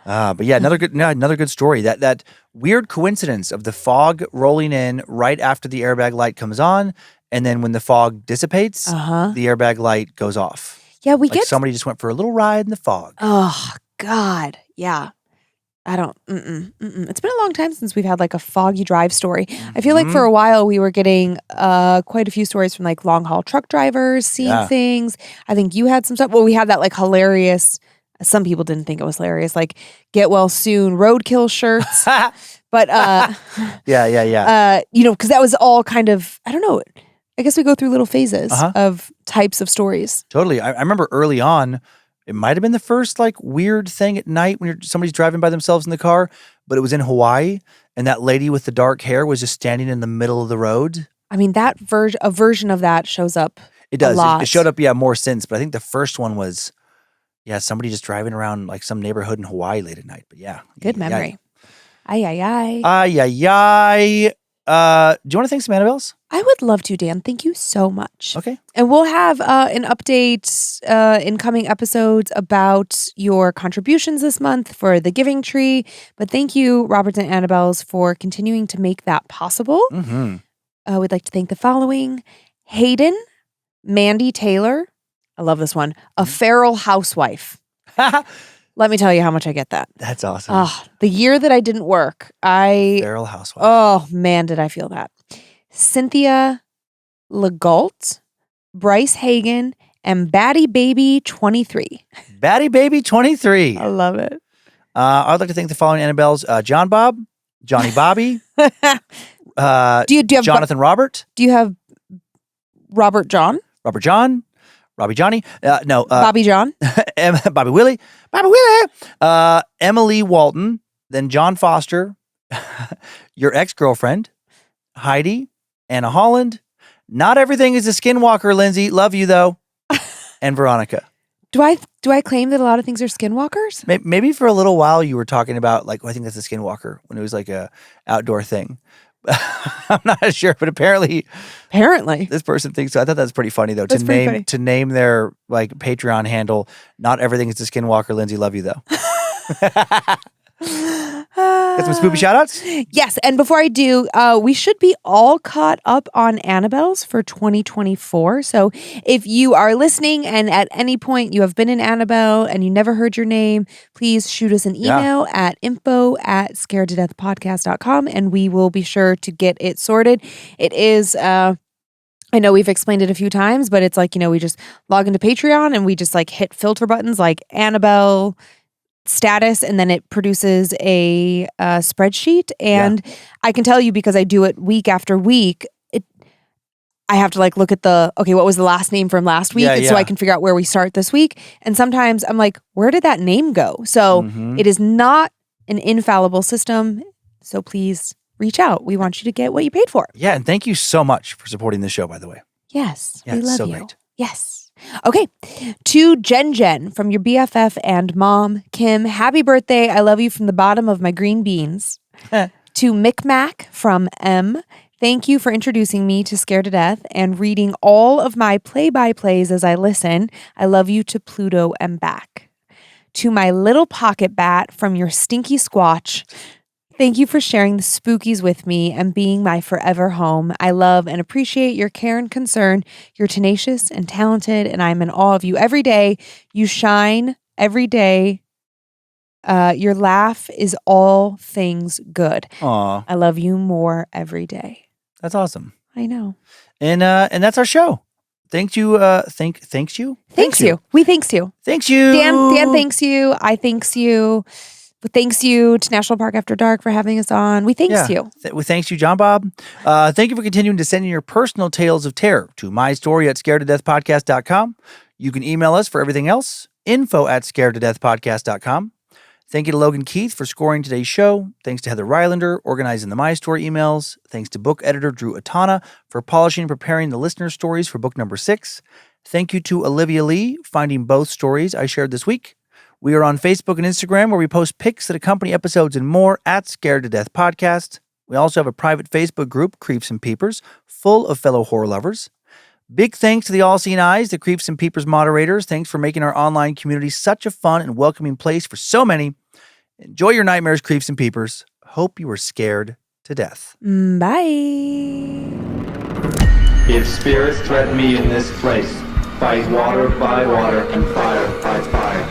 But yeah, another good story. That weird coincidence of the fog rolling in right after the airbag light comes on, and then when the fog dissipates, the airbag light goes off. Yeah, we get somebody just went for a little ride in the fog. Oh God, yeah. I don't. It's been a long time since we've had a foggy drive story. I feel like for a while we were getting quite a few stories from long haul truck drivers seeing things. I think you had some stuff. Well, we had that hilarious. Some people didn't think it was hilarious, get well soon roadkill shirts. But yeah. Because that was all kind of, I don't know. I guess we go through little phases of types of stories. Totally. I remember early on, it might have been the first weird thing at night when somebody's driving by themselves in the car, but it was in Hawaii, and that lady with the dark hair was just standing in the middle of the road. I mean, a version of that shows up. It does. A lot. It showed up, more since, but I think the first one was. Yeah, somebody just driving around some neighborhood in Hawaii late at night. But yeah. Good memory. Ay. Do you want to thank some Annabelles? I would love to, Dan. Thank you so much. Okay. And we'll have an update in coming episodes about your contributions this month for the Giving Tree. But thank you, Robert and Annabelles, for continuing to make that possible. Mm-hmm. We'd like to thank the following: Hayden, Mandy Taylor. I love this one. A feral housewife. Let me tell you how much I get that. That's awesome. The year that I didn't work, Feral housewife. Oh, man, did I feel that. Cynthia Legault, Bryce Hagan, and Batty Baby 23. Batty Baby 23. I love it. I'd like to thank the following Annabelles: John Bob, Johnny Bobby, do you have Jonathan Robert. Do you have Robert John? Robert John, Robbie Johnny. Bobby John. Bobby Willie, Emily Walton, then John Foster, your ex-girlfriend, Heidi, Anna Holland. Not everything is a skinwalker, Lynze. Love you though, and Veronica. Do I claim that a lot of things are skinwalkers? Maybe for a little while you were talking about I think that's a skinwalker when it was like a outdoor thing. I'm not sure, but apparently this person thinks so. I thought that's pretty funny though. To name their Patreon handle, not everything is a skinwalker. Lynze, love you though. Got some spoopy shout outs? Yes. And before I do, we should be all caught up on Annabelle's for 2024. So if you are listening and at any point you have been in Annabelle and you never heard your name, please shoot us an email at info@scaredtodeathpodcast.com and we will be sure to get it sorted. It is, I know we've explained it a few times, but it's we just log into Patreon and we just hit filter buttons like Annabelle status, and then it produces a spreadsheet. And I can tell you, because I do it week after week, I have to look at what was the last name from last week, so I can figure out where we start this week. And sometimes I'm like, where did that name go? So it is not an infallible system. So please reach out. We want you to get what you paid for. Yeah, and thank you so much for supporting the show, by the way. Yes, we love so you. Great. Yes. Okay, to Jen from your BFF and mom, Kim, happy birthday. I love you from the bottom of my green beans. To Micmac from M, thank you for introducing me to Scared to Death and reading all of my play-by-plays as I listen. I love you to Pluto and back. To my little pocket bat from your stinky squatch, thank you for sharing the spookies with me and being my forever home. I love and appreciate your care and concern. You're tenacious and talented, and I'm in awe of you every day. You shine every day. Your laugh is all things good. Aw. I love you more every day. That's awesome. I know. And that's our show. Thanks you. Thanks you. Thanks you. We thanks you. Thanks you. Dan thanks you. I thanks you. Thanks you to National Park After Dark for having us on. We thanks you. We thanks you, John Bob. Thank you for continuing to send in your personal tales of terror to mystory@scaredtodeathpodcast.com. You can email us for everything else, info@scaredtodeathpodcast.com. Thank you to Logan Keith for scoring today's show. Thanks to Heather Rylander, organizing the My Story emails. Thanks to book editor Drew Atana for polishing and preparing the listener stories for book number 6. Thank you to Olivia Lee, finding both stories I shared this week. We are on Facebook and Instagram where we post pics that accompany episodes and more at Scared to Death Podcast. We also have a private Facebook group, Creeps and Peepers, full of fellow horror lovers. Big thanks to the All Seeing Eyes, the Creeps and Peepers moderators. Thanks for making our online community such a fun and welcoming place for so many. Enjoy your nightmares, Creeps and Peepers. Hope you were scared to death. Bye. If spirits threaten me in this place, fight water by water and fire by fire.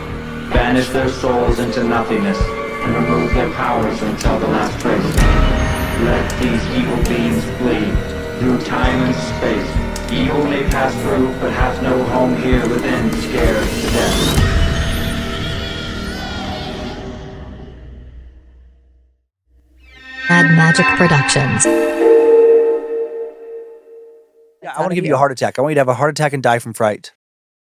Banish their souls into nothingness and remove their powers until the last trace. Let these evil beings flee through time and space. Evil may pass through, but hath no home here within, scared to death. Mad Magic Productions. I want to give you a heart attack. I want you to have a heart attack and die from fright.